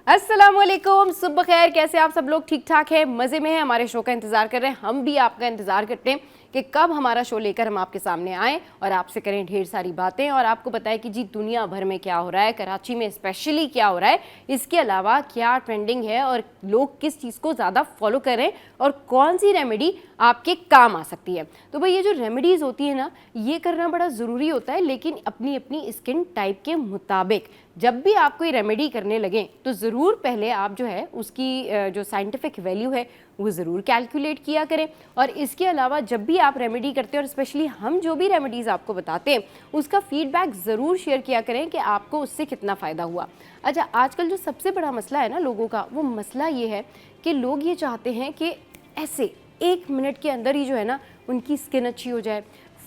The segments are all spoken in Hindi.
अस्सलामुअलैकुम, सुबह खैर। कैसे आप सब लोग? ठीक ठाक है, मज़े में हैं, हमारे शो का इंतज़ार कर रहे हैं। हम भी आपका इंतज़ार करते हैं कि कब हमारा शो लेकर हम आपके सामने आएँ और आपसे करें ढेर सारी बातें और आपको बताएं कि जी दुनिया भर में क्या हो रहा है, कराची में स्पेशली क्या हो रहा है, इसके अलावा क्या ट्रेंडिंग है और लोग किस चीज़ को ज़्यादा फॉलो करें और कौन सी रेमेडी आपके काम आ सकती है। तो भाई ये जो रेमेडीज़ होती है ना, ये करना बड़ा ज़रूरी होता है, लेकिन अपनी अपनी स्किन टाइप के मुताबिक। जब भी आप कोई रेमेडी करने लगें तो ज़रूर पहले आप जो है उसकी जो साइंटिफिक वैल्यू है वो ज़रूर कैलकुलेट किया करें। और इसके अलावा जब भी आप रेमेडी करते हैं और स्पेशली हम जो भी रेमेडीज़ आपको बताते हैं उसका फीडबैक ज़रूर शेयर किया करें कि आपको उससे कितना फ़ायदा हुआ। अच्छा, आजकल जो सबसे बड़ा मसला है ना लोगों का, वो मसला ये है कि लोग ये चाहते हैं कि ऐसे 1 मिनट के अंदर ही जो है ना उनकी स्किन अच्छी हो जाए,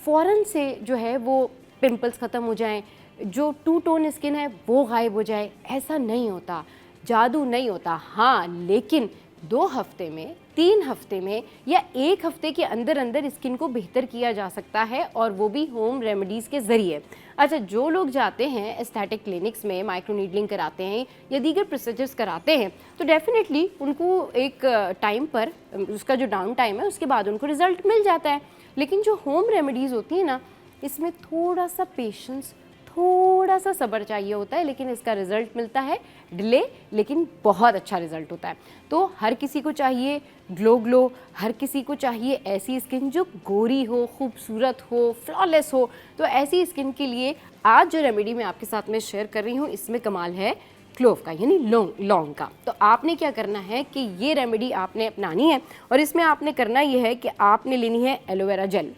फ़ौरन से जो है वो पिंपल्स ख़त्म हो जाएं, जो टू टोन स्किन है वो गायब हो जाए। ऐसा नहीं होता, जादू नहीं होता। हाँ, लेकिन 2 हफ्ते में, 3 हफ्ते में या 1 हफ्ते के अंदर अंदर स्किन को बेहतर किया जा सकता है, और वो भी होम रेमेडीज़ के ज़रिए। अच्छा, जो लोग जाते हैं एस्थेटिक क्लिनिक्स में, माइक्रो नीडलिंग कराते हैं या दीगर प्रोसीजर्स कराते हैं, तो डेफिनेटली उनको एक टाइम पर, उसका जो डाउन टाइम है उसके बाद उनको रिज़ल्ट मिल जाता है। लेकिन जो होम रेमेडीज़ होती हैं ना, इसमें थोड़ा सा पेशेंस, थोड़ा सा सब्र चाहिए होता है, लेकिन इसका रिज़ल्ट मिलता है डिले, लेकिन बहुत अच्छा रिज़ल्ट होता है। तो हर किसी को चाहिए ग्लो, हर किसी को चाहिए ऐसी स्किन जो गोरी हो, खूबसूरत हो, फ्लॉलेस हो। तो ऐसी स्किन के लिए आज जो रेमेडी मैं आपके साथ में शेयर कर रही हूँ, इसमें कमाल है क्लोव का, यानी लौंग का। तो आपने क्या करना है कि ये रेमेडी आपने अपनानी है, और इसमें आपने करना ये है कि आपने लेनी है एलोवेरा जेल।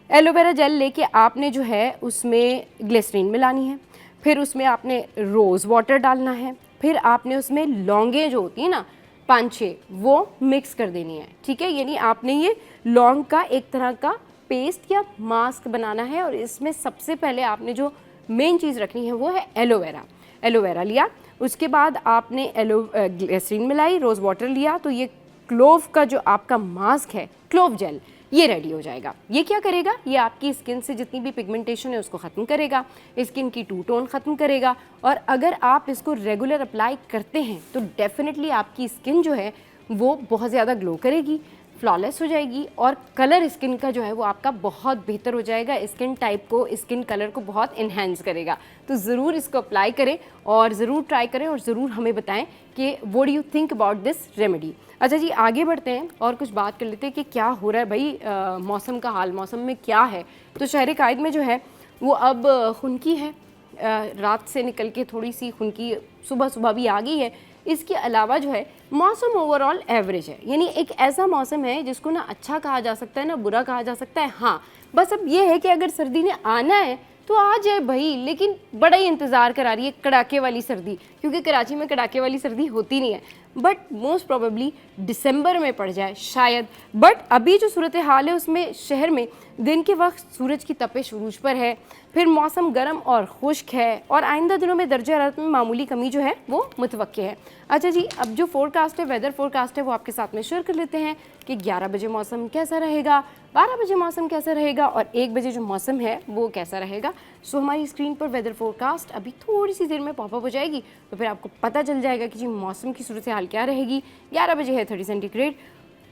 एलोवेरा जेल लेके आपने जो है उसमें ग्लिसरीन मिलानी है, फिर उसमें आपने रोज़ वाटर डालना है, फिर आपने उसमें लौंगें जो होती हैं ना 5-6, वो मिक्स कर देनी है। ठीक है, यानी आपने ये लौंग का एक तरह का पेस्ट या मास्क बनाना है। और इसमें सबसे पहले आपने जो मेन चीज़ रखनी है वो है एलोवेरा। एलोवेरा लिया, उसके बाद आपने ग्लिसरीन मिलाई, रोज़ वाटर लिया, तो ये क्लोव का जो आपका मास्क है, क्लोव जेल, ये रेडी हो जाएगा। ये क्या करेगा? ये आपकी स्किन से जितनी भी पिगमेंटेशन है उसको ख़त्म करेगा, स्किन की टू टोन ख़त्म करेगा। और अगर आप इसको रेगुलर अप्लाई करते हैं तो डेफिनेटली आपकी स्किन जो है वो बहुत ज़्यादा ग्लो करेगी, फ्लॉलेस हो जाएगी, और कलर स्किन का जो है वो आपका बहुत बेहतर हो जाएगा, स्किन टाइप को, स्किन कलर को बहुत इन्हेंस करेगा। तो ज़रूर इसको अप्लाई करें और ज़रूर ट्राई करें और ज़रूर हमें बताएं कि what do you think about this remedy. अच्छा जी, आगे बढ़ते हैं और कुछ बात कर लेते हैं कि क्या हो रहा है भाई, मौसम का हाल, मौसम में क्या है। तो शहर कायद में जो है वो अब खुनकी है, रात से निकल के थोड़ी सी खुनकी सुबह सुबह भी आ गई है। इसके अलावा जो है मौसम ओवरऑल एवरेज है, यानी एक ऐसा मौसम है जिसको ना अच्छा कहा जा सकता है ना बुरा कहा जा सकता है। हाँ, बस अब ये है कि अगर सर्दी ने आना है तो आ जाए भाई, लेकिन बड़ा ही इंतज़ार करा रही है कड़ाके वाली सर्दी, क्योंकि कराची में कड़ाके वाली सर्दी होती नहीं है। बट मोस्ट प्रोबेबली दिसंबर में पड़ जाए शायद। बट अभी जो सूरत हाल है उसमें शहर में दिन के वक्त सूरज की तपिश उरूज पर है, फिर मौसम गर्म और खुश्क है, और आइंदा दिनों में दर्जा हरारत में मामूली कमी जो है वो मुतवक्के है। अच्छा जी, अब जो फोरकास्ट है, वेदर फोरकास्ट है, वो आपके साथ में शेयर कर लेते हैं कि 11 बजे मौसम कैसा रहेगा, 12 बजे मौसम कैसा रहेगा, और 1 बजे जो मौसम है वो कैसा रहेगा। सो हमारी स्क्रीन पर वेदर फोरकास्ट अभी थोड़ी सी देर में पॉपअप हो जाएगी, तो फिर आपको पता चल जाएगा कि जी मौसम की सूरत हाल क्या रहेगी। 11 बजे है 30 सेंटीग्रेड,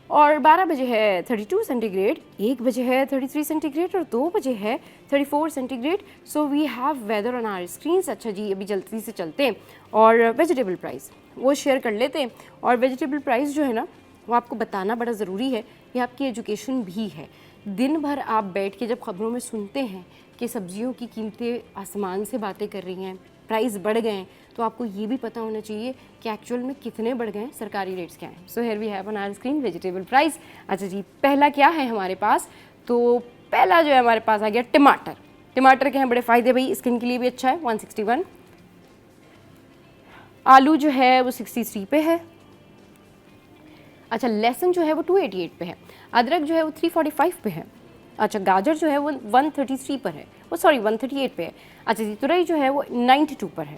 और 12 बजे है 32 सेंटीग्रेड, 1 बजे है 33 सेंटीग्रेड, और 2 बजे है 34 centigrade. So we have weather on our screens. अच्छा जी, अभी जल्दी से चलते हैं और वेजिटेबल प्राइस वो शेयर कर लेते हैं। और वेजिटेबल प्राइस जो है ना वो आपको बताना बड़ा ज़रूरी है, ये आपकी एजुकेशन भी है। दिन भर आप बैठ के जब ख़बरों में सुनते हैं कि सब्जियों की कीमतें आसमान से बातें कर रही हैं, प्राइस बढ़ गए हैं, तो आपको ये भी पता होना चाहिए कि एक्चुअल में कितने बढ़ गए हैं, सरकारी रेट्स क्या हैं। So here we have on our screen vegetable price. अच्छा जी, पहला क्या है हमारे पास? तो पहला जो है हमारे पास आ गया टमाटर। टमाटर के हैं बड़े फ़ायदे भाई, स्किन के लिए भी अच्छा है, 161। आलू जो है वो 63 पे है। अच्छा, लहसुन जो है वो 288 पे है। अदरक जो है वो 345 पे है। अच्छा, गाजर जो है वो 133 पर है, वो सॉरी 138 पे है। अच्छा जी, तुरई जो है वो 92 पर है।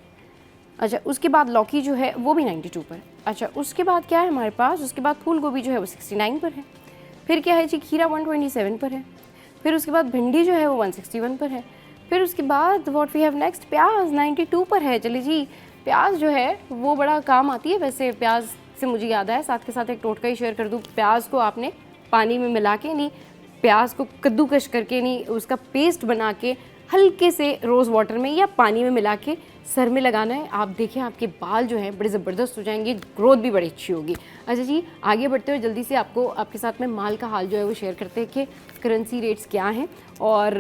अच्छा, उसके बाद लौकी जो है वो भी 92 पर है। अच्छा, उसके बाद क्या है हमारे पास? उसके बाद फूल गोभी जो है वो 69 पर है। फिर क्या है जी, खीरा 127 पर है। फिर उसके बाद भिंडी जो है वो 161 पर है। फिर उसके बाद व्हाट वी हैव नेक्स्ट, प्याज 92 पर है। चलिए जी, प्याज जो है वो बड़ा काम आती है। वैसे प्याज से मुझे याद आया, साथ के साथ एक टोटका ही शेयर कर दूँ। प्याज को आपने पानी में मिला के नहीं, प्याज को कद्दूकश करके नहीं, उसका पेस्ट बना के हल्के से रोज़ वाटर में या पानी में मिला के सर में लगाना है। आप देखिए आपके बाल जो हैं बड़े ज़बरदस्त हो जाएंगे, ग्रोथ भी बड़ी अच्छी होगी। अच्छा जी, आगे बढ़ते हुए जल्दी से आपको आपके साथ में माल का हाल जो है वो शेयर करते हैं कि करेंसी रेट्स क्या हैं, और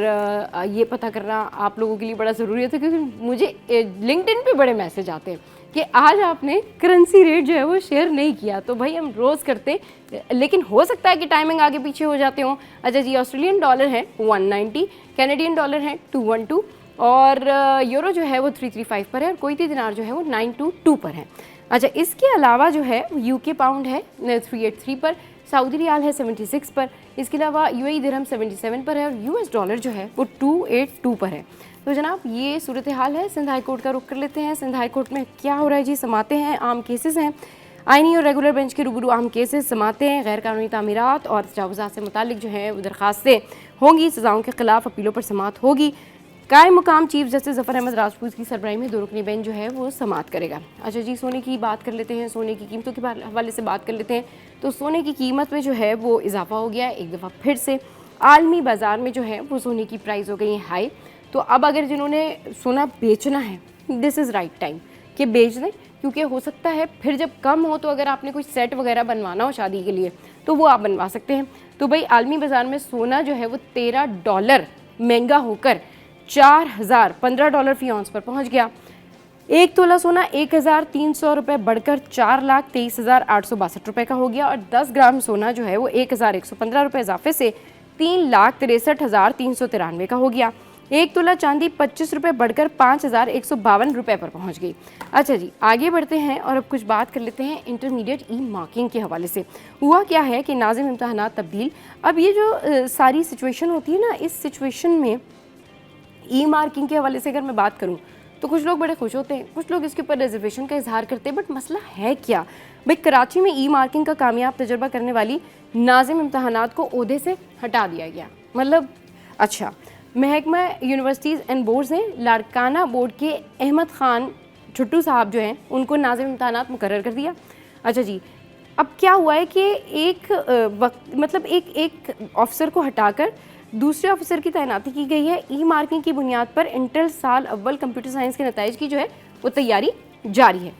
ये पता करना आप लोगों के लिए बड़ा ज़रूरी होता है, क्योंकि मुझे लिंक्डइन पे बड़े मैसेज आते हैं कि आज आपने करेंसी रेट जो है वो शेयर नहीं किया। तो भाई हम रोज़ करते, लेकिन हो सकता है कि टाइमिंग आगे पीछे हो जाते हों। अच्छा जी, ऑस्ट्रेलियन डॉलर है 190, कैनेडियन डॉलर है 212, और यूरो जो है वो 335 पर है, और कुवैती दिनार जो है वो 922 पर है। अच्छा, इसके अलावा जो है यूके पाउंड है 383 पर, सऊदी रियाल है 76 पर, इसके अलावा यूएई दिरहम 77 पर है, और यूएस डॉलर जो है वो 282 पर है। तो जनाब ये सूरत हाल है। सिंध हाई कोर्ट का रुख कर लेते हैं। सिंध हाई कोर्ट में क्या हो रहा है जी? समाते हैं, आम केसेस हैं, आइनी और रेगुलर बेंच के रूबरू आम केसेस समाते हैं। गैर कानूनी तामीरात और तजावुज़ात से मुतालिक जो है वो दरखास्तें होंगी, सज़ाओं के खिलाफ अपीलों पर समात होगी। कायम मुकाम चीफ जस्टिस ज़फ़र अहमद राजपूत की सरबराही में 2 रुकनी बेंच जो है वो समात करेगा। अच्छा जी, सोने की बात कर लेते हैं, सोने की कीमतों के हवाले से बात कर लेते हैं। तो सोने की कीमत में जो है वो इजाफा हो गया है एक दफ़ा फिर से। आलमी बाज़ार में जो है वो सोने की प्राइस हो गई है हाई। तो अब अगर जिन्होंने सोना बेचना है, दिस इज़ राइट टाइम कि बेच दें, क्योंकि हो सकता है फिर जब कम हो तो अगर आपने कोई सेट वगैरह बनवाना हो शादी के लिए तो वो आप बनवा सकते हैं। तो भाई आलमी बाज़ार में सोना जो है वो $13 महंगा होकर $4015 फी औंस पर पहुंच गया। 1 तोला सोना 1300 रुपये बढ़कर 4,23,862 रुपये का हो गया, और 10 ग्राम सोना जो है वो 1115 रुपये इजाफे से 3,63,393 का हो गया। 1 तोला चांदी 25 रुपये बढ़कर 5,152 रुपये पर पहुंच गई। अच्छा जी, आगे बढ़ते हैं और अब कुछ बात कर लेते हैं इंटरमीडिएट ई मार्किंग के हवाले से। हुआ क्या है कि नाज़िम इम्तहानात तब्दील, अब ये जो सारी सिचुएशन होती है ना, इस सिचुएशन में ई मार्किंग के हवाले से अगर मैं बात करूं तो कुछ लोग बड़े खुश होते हैं, कुछ लोग इसके ऊपर रिजर्वेशन का इजहार करते हैं। बट मसला है क्या भाई? कराची में ई मार्किंग का कामयाब तजर्बा करने वाली नाज़िम इम्तहानात को ओहदे से हटा दिया गया। मतलब अच्छा, महकमा यूनिवर्सिटीज़ एंड बोर्ड्स ने लाड़काना बोर्ड के अहमद ख़ान छुट्टू साहब जो हैं उनको नाज़िम इम्तहानात मुकर्रर कर दिया। अच्छा जी, अब क्या हुआ है कि एक ऑफिसर को हटाकर दूसरे ऑफिसर की तैनाती की गई है। ई मार्किंग की बुनियाद पर इंटर साल अव्वल कंप्यूटर साइंस के नताइज की जो है वो तैयारी जारी है।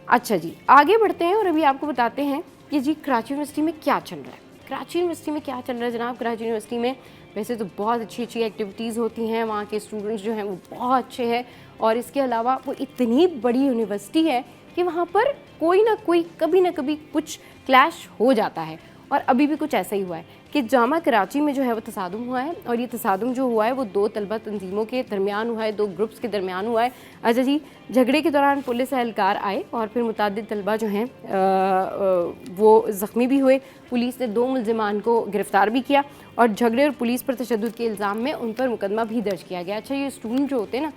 अच्छा जी, आगे बढ़ते हैं और अभी आपको बताते हैं कि जी कराची यूनिवर्सिटी में क्या चल रहा है। कराची यूनिवर्सिटी में क्या चल रहा है जनाब? कराची यूनिवर्सिटी में वैसे तो बहुत अच्छी अच्छी एक्टिविटीज़ होती हैं, वहाँ के स्टूडेंट्स जो हैं वो बहुत अच्छे हैं, और इसके अलावा वो इतनी बड़ी यूनिवर्सिटी है कि वहाँ पर कोई ना कोई कभी ना कभी कुछ क्लैश हो जाता है, और अभी भी कुछ ऐसा ही हुआ है कि जामा कराची में जो है वो तसादुम हुआ है, और ये तसादुम जो हुआ है वो 2 तलबा तंजीमों के दरमियान हुआ है, 2 ग्रुप्स के दरमियान हुआ है। अच्छा जी, झगड़े के दौरान पुलिस एहलकार आए और फिर मुतअद्दिद तलबा जो हैं वो ज़ख्मी भी हुए। पुलिस ने 2 मुल्ज़िमान को गिरफ़्तार भी किया, और झगड़े और पुलिस पर तशद्दुद के इल्ज़ाम में उन पर मुकदमा भी दर्ज किया गया। अच्छा, ये स्टूडेंट जो होते हैं ना,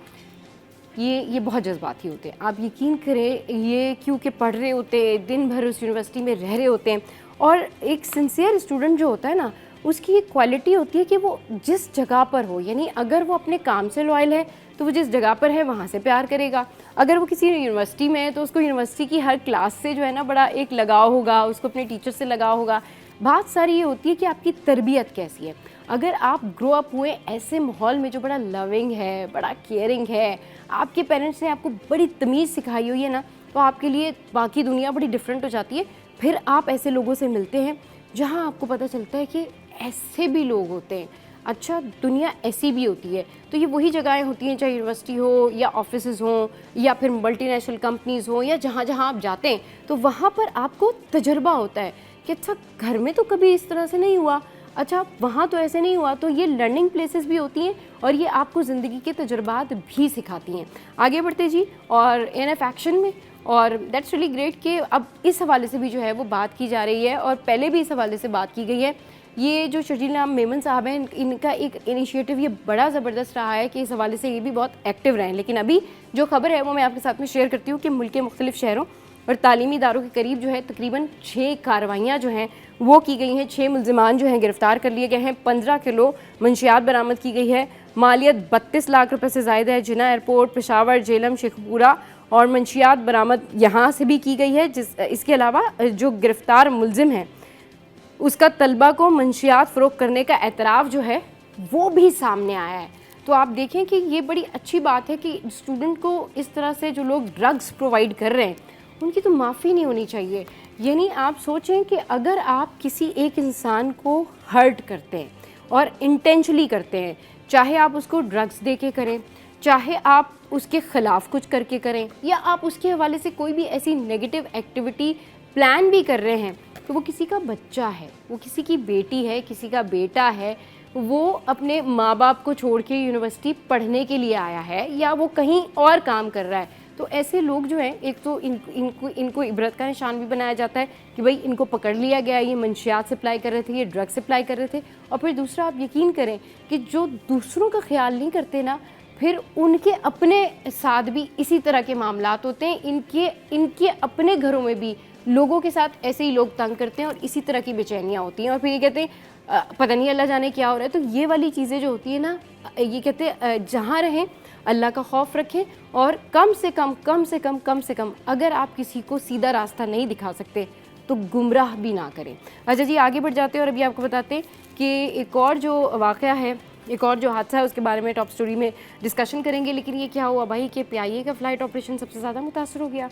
ये बहुत जज्बाती होते हैं। आप यकीन करें, ये क्योंकि पढ़ रहे होते हैं, दिन भर उस यूनिवर्सिटी में रह रहे होते हैं, और एक सिंसियर स्टूडेंट जो होता है ना, उसकी एक क्वालिटी होती है कि वो जिस जगह पर हो, यानी अगर वो अपने काम से लॉयल है तो वो जिस जगह पर है वहाँ से प्यार करेगा। अगर वो किसी यूनिवर्सिटी में है तो उसको यूनिवर्सिटी की हर क्लास से जो है ना बड़ा एक लगाव होगा, उसको अपने टीचर से लगाव होगा। बात सारी ये होती है कि आपकी तरबियत कैसी है। अगर आप ग्रो अप हुए ऐसे माहौल में जो बड़ा लविंग है, बड़ा केयरिंग है, आपके पेरेंट्स ने आपको बड़ी तमीज़ सिखाई हुई है ना, तो आपके लिए बाकी दुनिया बड़ी डिफरेंट हो जाती है। फिर आप ऐसे लोगों से मिलते हैं जहां आपको पता चलता है कि ऐसे भी लोग होते हैं। अच्छा, दुनिया ऐसी भी होती है। तो ये वही जगहें होती हैं, चाहे यूनिवर्सिटी हो या ऑफिसेज़ हों या फिर मल्टीनेशनल कंपनीज़ हों, या जहाँ जहाँ आप जाते हैं तो वहाँ पर आपको तजर्बा होता है कि अच्छा घर में तो कभी इस तरह से नहीं हुआ, अच्छा वहाँ तो ऐसे नहीं हुआ। तो ये लर्निंग प्लेसेस भी होती हैं और ये आपको ज़िंदगी के तजुर्बात भी सिखाती हैं। आगे बढ़ते जी, और NF एक्शन में, और दैट्स रियली ग्रेट कि अब इस हवाले से भी जो है वो बात की जा रही है, और पहले भी इस हवाले से बात की गई है। ये जो शर्जील नाम मेमन साहब हैं, इनका एक इनिशिएटिव ये बड़ा ज़बरदस्त रहा है कि इस हवाले से ये भी बहुत एक्टिव रहे हैं। लेकिन अभी जो खबर है वो मैं आपके साथ में शेयर करती हूँ कि मुल्क के मुख्तलिफ शहरों और तालीमी इदारों के करीब जो है तकरीबन 6 कार्रवाइयाँ जो हैं वो की गई हैं। 6 मुल्ज़िमान जो हैं गिरफ़्तार कर लिए गए हैं। 15 किलो मंशियात बरामद की गई है। मालियत 32 लाख रुपए से ज़ायद है। जिना एयरपोर्ट, पेशावर, जेलम, शेखपुरा और मंशियात बरामद यहाँ से भी की गई है। इसके अलावा जो गिरफ्तार मुलजिम है उसका तलबा को मंशियात फ़रोख्त करने का एतराफ़ जो है वो भी सामने आया है। तो आप देखें कि ये बड़ी अच्छी बात है कि स्टूडेंट को इस तरह से जो लोग ड्रग्स प्रोवाइड कर रहे हैं उनकी तो माफ़ी नहीं होनी चाहिए। यानी आप सोचें कि अगर आप किसी एक इंसान को हर्ट करते हैं और इंटेंशनली करते हैं, चाहे आप उसको ड्रग्स दे के करें, चाहे आप उसके ख़िलाफ़ कुछ करके करें, या आप उसके हवाले से कोई भी ऐसी नेगेटिव एक्टिविटी प्लान भी कर रहे हैं, तो वो किसी का बच्चा है, वो किसी की बेटी है, किसी का बेटा है, वो अपने माँ बाप को छोड़ के यूनिवर्सिटी पढ़ने के लिए आया है या वो कहीं और काम कर रहा है। तो ऐसे लोग जो हैं, एक तो इनको इबरत का निशान भी बनाया जाता है कि भाई इनको पकड़ लिया गया, ये मंशियात सप्लाई कर रहे थे, ये ड्रग सप्लाई कर रहे थे। और फिर दूसरा, आप यकीन करें कि जो दूसरों का ख्याल नहीं करते ना, फिर उनके अपने साथ भी इसी तरह के मामलात होते हैं। इनके अपने घरों में भी लोगों के साथ ऐसे ही लोग तंग करते हैं और इसी तरह की बेचैनियाँ होती हैं। और फिर ये कहते हैं पता नहीं अल्लाह जाने क्या हो रहा है। तो ये वाली चीज़ें जो होती है ना, ये कहते हैं जहाँ रहें अल्लाह का खौफ रखें और कम से कम अगर आप किसी को सीधा रास्ता नहीं दिखा सकते तो गुमराह भी ना करें। अच्छा जी, आगे बढ़ जाते हैं और अभी आपको बताते हैं कि एक और जो वाक़या है, एक और जो हादसा है, उसके बारे में टॉप स्टोरी में डिस्कशन करेंगे। लेकिन ये क्या हुआ भाई कि PIA का फ़्लाइट ऑपरेशन सबसे ज़्यादा मुतासर हो गया।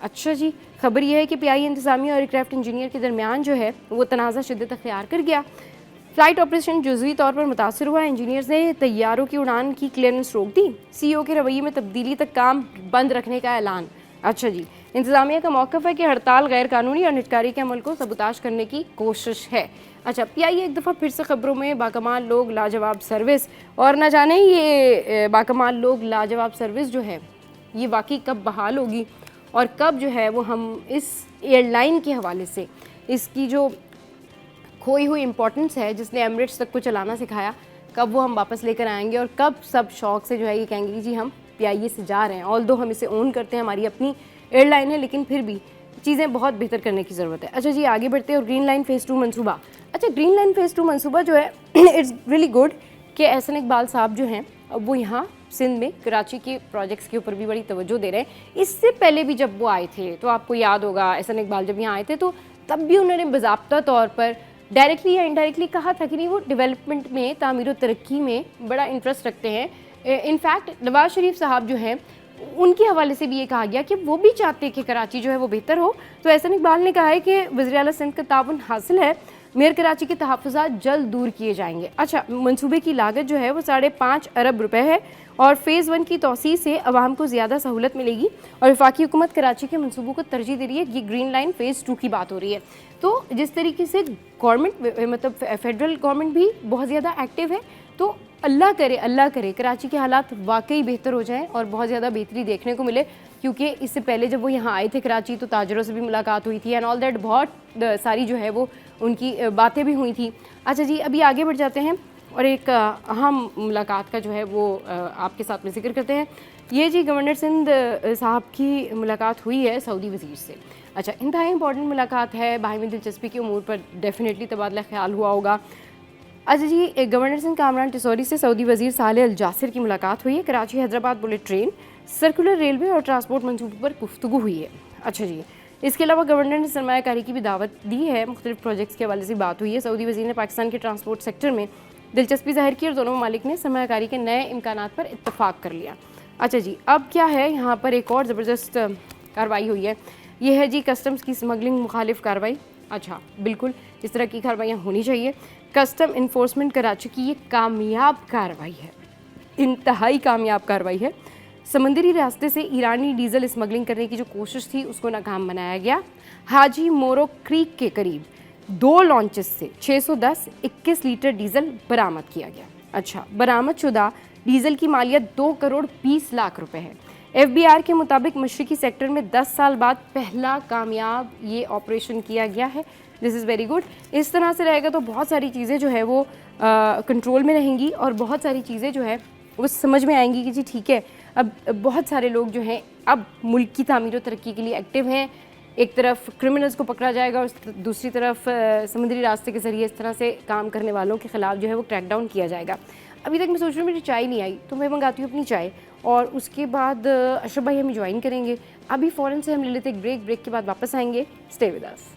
अच्छा जी, खबर यह है कि PIA इंतज़ामिया और एयरक्राफ्ट इंजीनियर के दरमियान जो है वो तनाज़ा शिद्दत अख्तियार कर गया। फ़्लाइट ऑपरेशन जुज़वी तौर पर मुतासर हुआ। इंजीनियर्स ने तैयारों की उड़ान की क्लियरेंस रोक दी। CEO के रवैये में तब्दीली तक काम बंद रखने का ऐलान। अच्छा जी, इंतज़ामिया का मौक़िफ़ है कि हड़ताल गैर कानूनी और निटकारी के अमल को सबूताश करने की कोशिश है। अच्छा, PIA एक दफ़ा फिर से खबरों में, बाकमाल लोग लाजवाब सर्विस। और न जाने ये बाकमाल लोग लाजवाब सर्विस जो है ये वाकई कब बहाल होगी और कब जो है वो हम इस एयरलाइन के हवाले से इसकी जो खोई हुई इम्पोर्टेंस है, जिसने एमिरेट्स तक को चलाना सिखाया, कब वो हम वापस लेकर आएंगे और कब सब शौक से जो है ये कहेंगे कि जी हम PIA से जा रहे हैं। ऑल्दो हम इसे ओन करते हैं, हमारी अपनी एयरलाइन है, लेकिन फिर भी चीज़ें बहुत बेहतर करने की ज़रूरत है। अच्छा जी, आगे बढ़ते हैं। और ग्रीन लाइन फ़ेज़ 2 मनसूबा। अच्छा, ग्रीन लाइन फ़ेज़ 2 मनसूबा जो है इट्स रियली गुड कि एहसन इकबाल साहब जो हैं वो यहाँ सिंध में कराची के प्रोजेक्ट्स के ऊपर भी बड़ी तवज्जो दे रहे हैं। इससे पहले भी जब वो आए थे तो आपको याद होगा, एहसन इकबाल जब यहाँ आए थे तो तब भी उन्होंने बाज़ाब्ता तौर पर डायरेक्टली या इनडायरेक्टली कहा था कि नहीं, वो डेवलपमेंट में, तामीर व तरक्की में बड़ा इंटरेस्ट रखते हैं। इनफैक्ट नवाज़ शरीफ साहब जो हैं उनके हवाले से भी ये कहा गया कि वो भी चाहते हैं कि कराची जो है वो बेहतर हो। तो एहसन इकबाल ने कहा है कि वज़ीर आला सिंध का ताउन हासिल है, मेयर कराची के तहफ़्फ़ुज़ात जल्द दूर किए जाएंगे। अच्छा, मनसूबे की लागत जो है वो 5.5 अरब रुपए है और फ़ेज़ 1 की तोसी से अवाम को ज़्यादा सहूलत मिलेगी और वफाकी हुकूमत कराची के मनसूबों को तरजीह दे रही है। ये ग्रीन लाइन फ़ेज़ 2 की बात हो रही है। तो जिस तरीके से गवर्नमेंट, मतलब फेडरल गवर्नमेंट भी बहुत ज़्यादा एक्टिव है, तो अल्लाह करे कराची के हालात वाकई बेहतर हो जाएं और बहुत ज़्यादा बेहतरी देखने को मिले। क्योंकि इससे पहले जब वो यहाँ आए थे कराची तो ताजरों से भी मुलाकात हुई थी एंड ऑल दैट, बहुत सारी जो है वो उनकी बातें भी हुई थी। अच्छा जी, अभी आगे बढ़ जाते हैं और एक अहम मुलाकात का जो है वो आपके साथ में जिक्र करते हैं। ये जी गवर्नर सिंध साहब की मुलाकात हुई है सऊदी वज़ीर से। अच्छा, इंतहाई इंपॉर्टेंट मुलाकात है, बाहमी दिलचस्पी के उमूर पर डेफिनेटली तबादला ख्याल हुआ होगा। अच्छा जी, गवर्नर सिंध कामरान टिसौरी से सऊदी वज़ीर सालेह अल जासिर की मुलाकात हुई है। Karachi Hyderabad bullet train, circular railway और ट्रांसपोर्ट मंसूबों पर गुफ्तगू हुई है। अच्छा जी, इसके अलावा गवर्नर ने सरमायाकारी की भी दावत दी है। मुख्तलिफ प्रोजेक्ट्स के हवाले से बात हुई है। सऊदी वज़ीर ने पाकिस्तान के ट्रांसपोर्ट सेक्टर में दिलचस्पी जाहिर की और दोनों ममालिक ने सरमायाकारी के नए इम्कानात पर इत्तफाक कर लिया। अच्छा जी, अब क्या है, यहाँ पर एक और ज़बरदस्त कार्रवाई हुई है। यह है जी कस्टम्स की स्मगलिंग मुखालिफ कार्रवाई। अच्छा, बिल्कुल इस तरह की कार्रवाइयाँ होनी चाहिए। कस्टम इन्फोर्समेंट कराची की ये कामयाब कार्रवाई है, इंतहाई कामयाब कार्रवाई है। समंदरी रास्ते से ईरानी डीजल स्मगलिंग करने की जो कोशिश थी उसको नाकाम बनाया गया। हाजी मोरो क्रीक के करीब 2 लॉन्चेस से 610-21 लीटर डीजल बरामद किया गया। अच्छा, बरामद शुदा डीजल की मालियत 2 करोड़ 20 लाख रुपए है। FBR के मुताबिक मशरकी सेक्टर में 10 साल बाद पहला कामयाब ये ऑपरेशन किया गया है। This is very good. इस तरह से रहेगा तो बहुत सारी चीज़ें जो है वो कंट्रोल में रहेंगी और बहुत सारी चीज़ें जो है वो समझ में आएंगी कि जी ठीक है, अब बहुत सारे लोग जो हैं अब मुल्क की तामीर और तरक्की के लिए एक्टिव हैं। एक तरफ क्रिमिनल्स को पकड़ा जाएगा और दूसरी तरफ समुद्री रास्ते के ज़रिए इस तरह से काम करने वालों के ख़िलाफ़ जो है वो क्रैकडाउन किया जाएगा। अभी तक मैं सोच रही हूँ मेरी चाय नहीं आई, तो मैं मंगाती हूँ अपनी चाय और उसके बाद अशरफ भाई हमें ज्वाइन करेंगे। अभी फ़ौरन से हम ले लेते एक ब्रेक के बाद वापस आएंगे। Stay with us.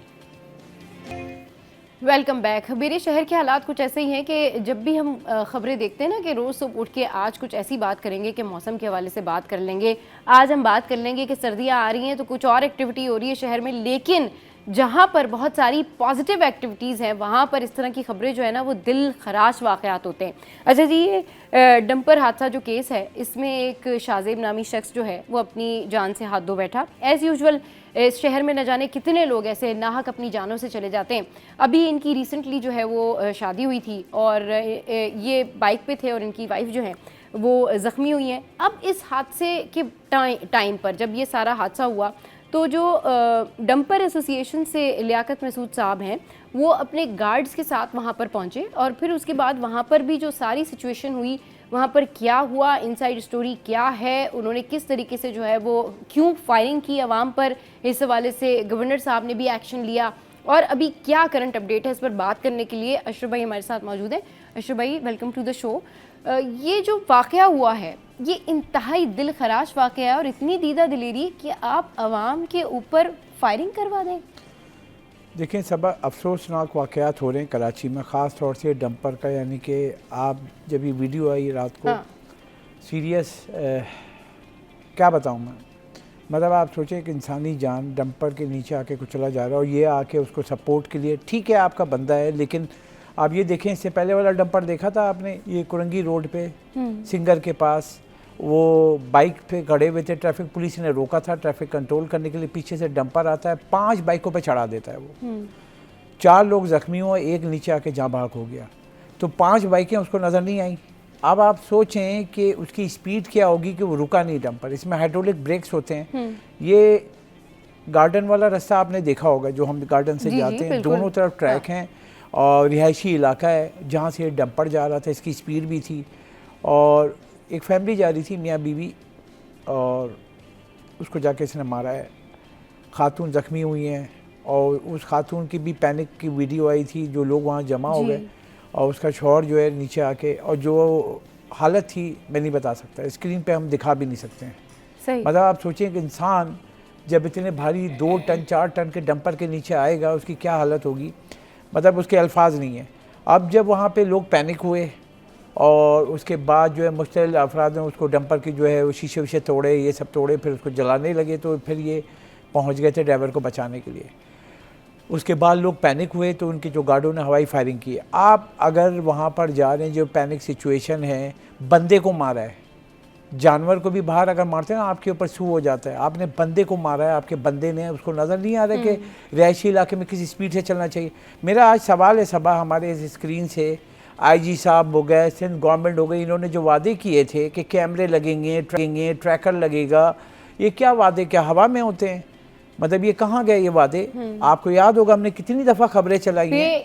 Welcome back. मेरे शहर के हालात कुछ ऐसे ही हैं कि जब भी हम ख़बरें देखते हैं ना कि रोज़ सुबह उठ के आज कुछ ऐसी बात करेंगे कि मौसम के हवाले से बात कर लेंगे, आज हम बात कर लेंगे कि सर्दियाँ आ रही हैं तो कुछ और एक्टिविटी हो रही है शहर में, लेकिन जहाँ पर बहुत सारी पॉजिटिव एक्टिविटीज़ हैं वहाँ पर इस तरह की खबरें जो है ना वो दिल खराश वाक़यात होते हैं। अच्छा जी, ये डंपर हादसा जो केस है इसमें एक शाज़ेब नामी शख्स जो है वो अपनी जान से हाथ धो बैठा। एज़ यूजुअल इस शहर में न जाने कितने लोग ऐसे नाहक अपनी जानों से चले जाते हैं। अभी इनकी रिसेंटली जो है वो शादी हुई थी और ये बाइक पे थे और इनकी वाइफ जो है वो ज़ख्मी हुई हैं। अब इस हादसे के टाइम पर जब ये सारा हादसा हुआ तो जो डंपर एसोसिएशन से लियाकत मसूद साहब हैं वो अपने गार्ड्स के साथ वहाँ पर पहुँचे और फिर उसके बाद वहाँ पर भी जो सारी सिचुएशन हुई, वहाँ पर क्या हुआ, इनसाइड स्टोरी क्या है, उन्होंने किस तरीके से जो है वो क्यों फायरिंग की आवाम पर, इस हवाले से गवर्नर साहब ने भी एक्शन लिया और अभी क्या करंट अपडेट है, इस पर बात करने के लिए अशरफ भाई हमारे साथ मौजूद हैं। अशरफ भाई, वेलकम टू द शो। ये जो वाक़या हुआ है ये इंतहाई दिल खराश वाक़या है और इतनी दीदा दिलेरी कि आप आवाम के ऊपर फायरिंग करवा दें। देखें, सब अफसोसनाक वाक़यात हो रहे हैं कराची में, ख़ास तौर से डंपर का। यानी कि आप जब ये वीडियो आई रात को, हाँ। सीरियस क्या बताऊँ मैं, मतलब आप सोचें कि इंसानी जान डंपर के नीचे आके कुछ चला जा रहा है और ये आके उसको सपोर्ट के लिए, ठीक है आपका बंदा है, लेकिन आप ये देखें इससे पहले वाला डंपर देखा था आपने, ये कुरंगी रोड पे सिंगर के पास वो बाइक पे खड़े हुए थे, ट्रैफिक पुलिस ने रोका था ट्रैफिक कंट्रोल करने के लिए, पीछे से डंपर आता है 5 बाइकों पे चढ़ा देता है वो, 4 लोग जख्मी हुए, एक नीचे आके जाँ भाग हो गया। तो 5 बाइकें उसको नज़र नहीं आई। अब आप सोचें कि उसकी स्पीड क्या होगी कि वो रुका नहीं डंपर। इसमें हाइड्रोलिक ब्रेक्स होते हैं। ये गार्डन वाला रास्ता आपने देखा होगा जो हम गार्डन से जाते हैं, दोनों तरफ ट्रैक हैं और रिहायशी इलाका है जहाँ से डंपर जा रहा था, इसकी स्पीड भी थी और एक फैमिली जा रही थी मियाँ बीवी और उसको जाके इसने मारा है। खातून ज़ख्मी हुई हैं और उस खातून की भी पैनिक की वीडियो आई थी, जो लोग वहाँ जमा हो गए और उसका शौहर जो है नीचे आके, और जो हालत थी मैं नहीं बता सकता, स्क्रीन पे हम दिखा भी नहीं सकते हैं। सही। मतलब आप सोचें कि इंसान जब इतने भारी 2 टन 4 टन के डंपर के नीचे आएगा उसकी क्या हालत होगी, मतलब उसके अल्फाज नहीं है। अब जब वहाँ पे लोग पैनिक हुए और उसके बाद जो है मुश्तलिल अफराद ने उसको डंपर की जो है वो शीशे विशे तोड़े, ये सब तोड़े, फिर उसको जलाने लगे, तो फिर ये पहुँच गए थे ड्राइवर को बचाने के लिए। उसके बाद लोग पैनिक हुए तो उनके जो गार्डों ने हवाई फायरिंग की। आप अगर वहाँ पर जा रहे हैं, जो पैनिक सिचुएशन है, बंदे को मारा है, जानवर को भी बाहर अगर मारते हैं ना आपके ऊपर सू हो जाता है, आपने बंदे को मारा है, आपके बंदे ने, उसको नज़र नहीं आ रहा कि रिहायशी इलाके में किसी स्पीड से चलना चाहिए। मेरा आज सवाल है सबा हमारे इस स्क्रीन से, आईजी साहब हो गए, सिंध गवर्नमेंट हो गई, इन्होंने जो वादे किए थे कि कैमरे लगेंगे, ट्रैकर लगेगा, ये क्या वादे, क्या हवा में होते हैं? मतलब ये कहाँ गए ये वादे? आपको याद होगा हमने कितनी दफ़ा खबरें चलाई हैं,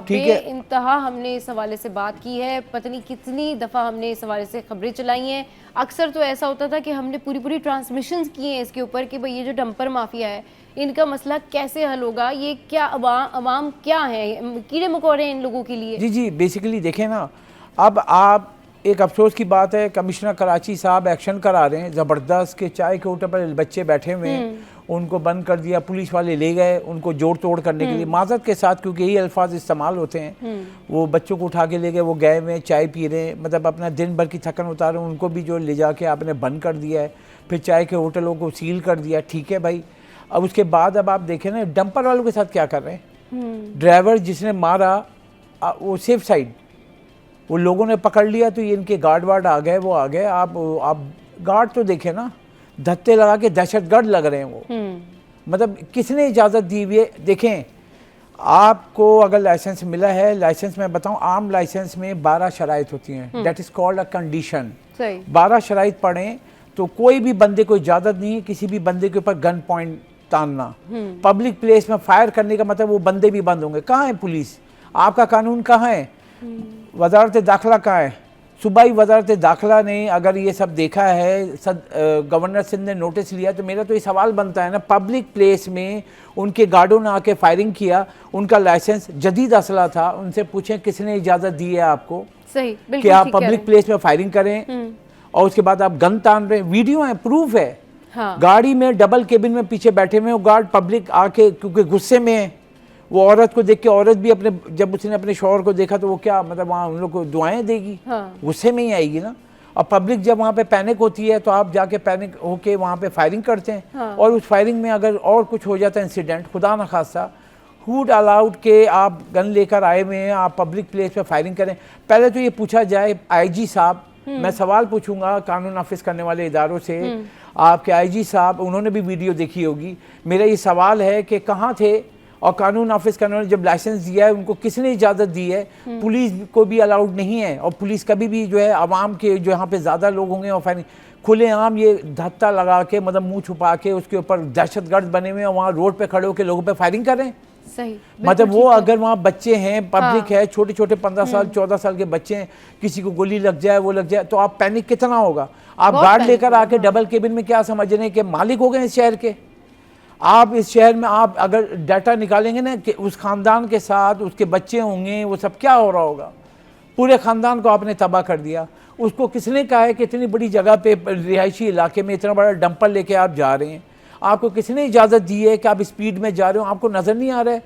बेइंतहा हमने इस हवाले से बात की है, पता नहीं कितनी दफ़ा हमने इस हवाले से खबरें चलाई हैं। अक्सर तो ऐसा होता था कि हमने पूरी ट्रांसमिशंस किए हैं इसके ऊपर कि भाई ये जो डंपर माफिया है इनका मसला कैसे हल होगा, ये क्या अवाम क्या है, कीड़े मकोड़े हैं इन लोगों के लिए। जी बेसिकली देखें ना, अब आप एक अफसोस की बात है, कमिश्नर कराची साहब एक्शन करा रहे हैं ज़बरदस्त के चाय के ऊपर पर बच्चे बैठे हुए हैं, उनको बंद कर दिया, पुलिस वाले ले गए उनको जोड़ तोड़ करने के लिए माजरत के साथ, क्योंकि यही अल्फाज इस्तेमाल होते हैं। वो बच्चों को उठा के ले गए, वो गए में चाय पी रहे हैं, मतलब अपना दिन भर की थकन उतार रहे हैं, उनको भी जो ले जाके आपने बंद कर दिया है, फिर चाय के होटलों को सील कर दिया। ठीक है भाई, अब उसके बाद अब आप देखें ना डंपर वालों के साथ क्या कर रहे हैं। ड्राइवर जिसने मारा वो सेफ साइड, वो लोगों ने पकड़ लिया तो ये इनके गार्ड वार्ड आ गए, वो आ गए। आप गार्ड तो देखें ना, धत्ते लगा के दहशतगर्द लग रहे हैं वो। मतलब किसने इजाज़त दी हुई है? देखें, आपको अगर लाइसेंस मिला है, लाइसेंस मैं बताऊं, आम लाइसेंस में 12 शराइत होती हैं, that is called a condition. 12 शराइत पढ़ें तो कोई भी बंदे को इजाज़त नहीं है किसी भी बंदे के ऊपर गन पॉइंट तानना। पब्लिक प्लेस में फायर करने का मतलब वो बंदे भी बंद होंगे। कहाँ है पुलिस? आपका कानून कहाँ है? वजारत दाखिला कहाँ है? सूबाई वजारत दाखिला ने अगर ये सब देखा है, गवर्नर सिंध ने नोटिस लिया, तो मेरा तो ये सवाल बनता है ना, पब्लिक प्लेस में उनके गार्डों ने आके फायरिंग किया, उनका लाइसेंस जदीद असला था, उनसे पूछें किसने इजाज़त दी है आपको सही, बिल्कुल कि आप पब्लिक प्लेस में फायरिंग करें और उसके बाद आप गन तान रहे हैं। वीडियो है, प्रूफ है। हाँ। गाड़ी में डबल केबिन में पीछे बैठे हुए, वो गार्ड पब्लिक आके क्योंकि गुस्से में है, वो औरत को देख के, औरत भी अपने, जब उसने अपने शौहर को देखा तो वो क्या मतलब वहाँ उन लोग को दुआएं देगी। हाँ। गुस्से में ही आएगी ना। और पब्लिक जब वहाँ पे पैनिक होती है तो आप जाके पैनिक होके वहाँ पे फायरिंग करते हैं। हाँ। और उस फायरिंग में अगर और कुछ हो जाता है इंसिडेंट, खुदा न खास्ता, हुड अलाउड के आप गन लेकर आए हुए हैं, आप पब्लिक प्लेस पे फायरिंग करें। पहले तो ये पूछा जाए आईजी साहब, मैं सवाल पूछूंगा कानून नाफिज करने वाले इदारों से, आपके आईजी साहब, उन्होंने भी वीडियो देखी होगी। मेरा ये सवाल है कि कहाँ थे और कानून नाफिज करने वाले जब लाइसेंस दिया है उनको किसने इजाज़त दी है? पुलिस को भी अलाउड नहीं है, और पुलिस कभी भी जो है आवाम के जो यहाँ पे ज़्यादा लोग होंगे और फायरिंग खुलेआम ये धत्ता लगा के, मतलब मुंह छुपा के उसके ऊपर दहशतगर्द बने हुए हैं, वहाँ रोड पे खड़े होकर लोगों पे फायरिंग कर रहे हैं। सही, मतलब वो अगर वहाँ बच्चे हैं, पब्लिक है, छोटे छोटे 15 साल 14 साल के बच्चे हैं, किसी को गोली लग जाए, वो लग जाए, तो आप पैनिक कितना होगा? आप गार्ड लेकर आके डबल केबिन में क्या समझ रहे हैं कि मालिक हो गए इस शहर के? आप इस शहर में आप अगर डाटा निकालेंगे ना कि उस खानदान के साथ उसके बच्चे होंगे, वो सब क्या हो रहा होगा? पूरे खानदान को आपने तबाह कर दिया। उसको किसने कहा है कि इतनी बड़ी जगह पे रिहायशी इलाके में इतना बड़ा डंपर लेके आप जा रहे हैं? आपको किसने इजाज़त दी है कि आप स्पीड में जा रहे हो? आपको नज़र नहीं आ रहा है?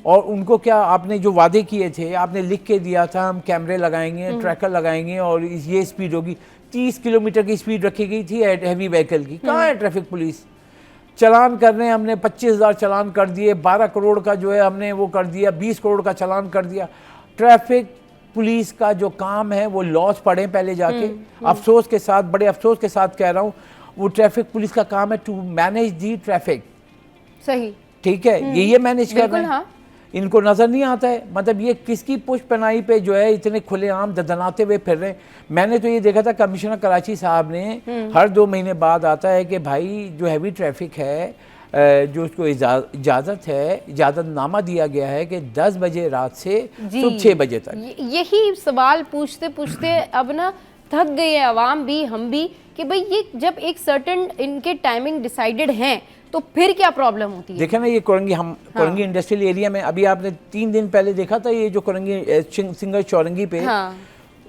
और उनको क्या आपने जो वादे किए थे, आपने लिख के दिया था हम कैमरे लगाएंगे, ट्रैकर लगाएंगे और ये स्पीड होगी। 30 किलोमीटर की स्पीड रखी गई थी हैवी व्हीकल की। कहाँ है ट्रैफिक पुलिस? चलान कर रहे हैं, हमने 25,000 चलान कर दिए, 12 करोड़ का जो है हमने वो कर दिया, 20 करोड़ का चलान कर दिया। ट्रैफिक पुलिस का जो काम है वो लॉस पढ़े पहले जाके। अफसोस के साथ, बड़े अफसोस के साथ कह रहा हूँ, वो ट्रैफिक पुलिस का काम है टू मैनेज दी ट्रैफिक। सही, ठीक है, ये मैनेज कर रहे हैं। हाँ। इनको नजर नहीं आता है। मतलब ये किसकी पुष्पनाई पे जो है इतने खुलेआम ददनाते हुए फिर रहे हैं। मैंने तो ये देखा था कमिश्नर कराची साहब ने हर 2 महीने बाद आता है कि भाई जो हैवी ट्रैफिक है, जो उसको इजाज़त है, इजाज़तनामा दिया गया है कि 10 बजे रात से सुबह 6 बजे तक। यही सवाल पूछते पूछते अब ना थक गए हैं अवाम भी, हम भी, कि भाई ये जब एक सर्टेन इनके टाइमिंग डिसाइडेड हैं तो फिर क्या प्रॉब्लम होती है? देखे ना ये कोरंगी, हम कोरंगी इंडस्ट्रियल एरिया में अभी आपने 3 दिन पहले देखा था, ये जो कोरंगी सिंगर चौरंगी पे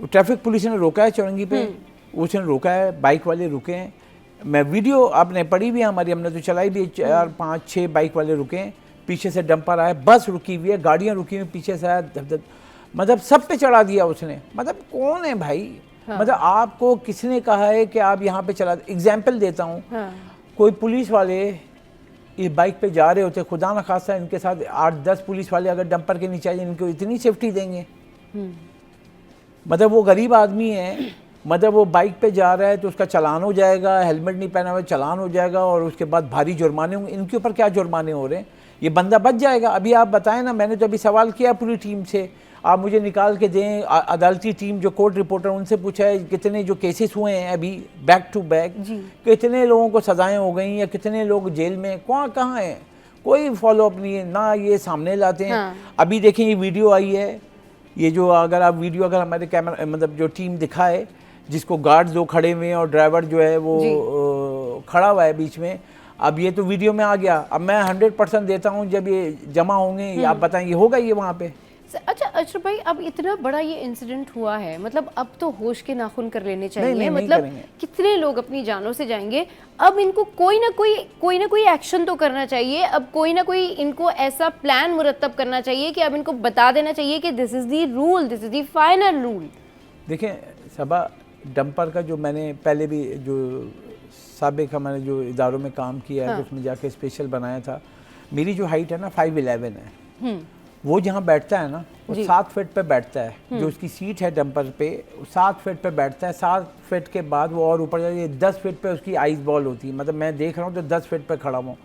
ट्रैफिक पुलिस ने रोका है, चौरंगी पे उसने रोका है, बाइक वाले रुके हैं। मैं वीडियो आपने पढ़ी भी है हमारी, हमने तो चलाई भी, 4 5 6 बाइक वाले रुके हैं, पीछे से डंपर आया, बस रुकी हुई है, गाड़ियाँ रुकी हुई, पीछे से आया, मतलब सब पे चढ़ा दिया उसने। मतलब कौन है भाई? मतलब आपको किसने कहा है कि आप यहाँ पे चला? एग्जाम्पल देता हूँ, कोई पुलिस वाले इस बाइक पे जा रहे होते, खुदा न खास्ता इनके साथ 8-10 पुलिस वाले अगर डंपर के नीचे आ जाए, इनको इतनी सेफ्टी देंगे? मतलब वो गरीब आदमी है, मतलब वो बाइक पे जा रहा है तो उसका चालान हो जाएगा, हेलमेट नहीं पहना हुआ चालान हो जाएगा, और उसके बाद भारी जुर्माने होंगे। इनके ऊपर क्या जुर्माने हो रहे हैं? ये बंदा बच जाएगा? अभी आप बताएं ना, मैंने तो अभी सवाल किया पूरी टीम से, आप मुझे निकाल के दें, अदालती टीम जो कोर्ट रिपोर्टर, उनसे पूछा है कितने जो केसेस हुए हैं अभी बैक टू बैक, कितने लोगों को सजाएं हो गई या कितने लोग जेल में, कहाँ हैं? कोई फॉलोअप नहीं है ना, ये सामने लाते हैं। अभी देखें ये वीडियो आई है, ये जो अगर आप वीडियो अगर हमारे कैमरा मतलब जो टीम दिखाए, जिसको गार्ड 2 खड़े हुए हैं और ड्राइवर जो है वो खड़ा हुआ है बीच में, अब ये तो वीडियो में आ गया। अब मैं 100% देता हूँ जब ये जमा होंगे, आप बताएं ये होगा ये वहाँ पे? अच्छा अशरफ भाई, अब इतना बड़ा ये इंसिडेंट हुआ है, मतलब अब तो होश के नाखून कर लेने चाहिए। नहीं, मतलब कितने लोग अपनी जानों से जाएंगे। अब इनको कोई ना कोई एक्शन तो करना चाहिए। अब कोई ना कोई इनको ऐसा प्लान मुरतब करना चाहिए कि अब इनको बता देना चाहिए कि this is the rule, this is the final rule. देखें सबा, डंपर का जो मैंने पहले भी जो साबिक हमारे जो इदारों में काम किया है, उसमें जाके स्पेशल बनाया था। मेरी जो हाइट है ना 5'11" है। वो जहाँ बैठता है ना वो 7 फीट पे बैठता है। जो उसकी सीट है डंपर पे 7 फीट पे बैठता है। 7 फीट के बाद वो और ऊपर जाए 10 फीट पे उसकी आइस बॉल होती है। मतलब मैं देख रहा हूँ तो 10 फीट पे खड़ा हूँ,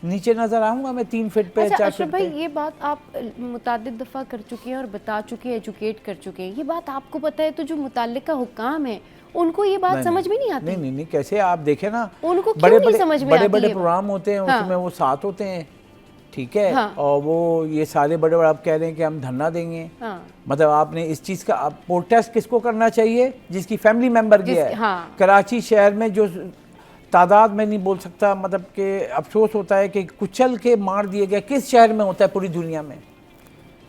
नीचे नजर आऊंगा मैं 3 फीट पे, 4 फीट पे। ये बात आप मुतादिद दफ़ा कर चुके हैं और बता चुके हैं, एजुकेट कर चुके हैं। ये बात आपको पता है तो जो मुताल्लिका हुक्काम है उनको ये बात समझ में नहीं आती। नहीं, कैसे आप देखें ना, उनको क्यों नहीं समझ में आती? बड़े प्रोग्राम होते हैं उसमें वो साथ होते हैं, ठीक है। हाँ। और वो ये सारे बड़े बड़े आप कह रहे हैं कि हम धरना देंगे। हाँ। मतलब आपने इस चीज़ का प्रोटेस्ट किसको करना चाहिए? जिसकी फैमिली मेंबर गया है। हाँ। कराची शहर में जो तादाद में नहीं बोल सकता, मतलब कि अफसोस होता है कि कुचल के मार दिए गए किस शहर में होता है पूरी दुनिया में?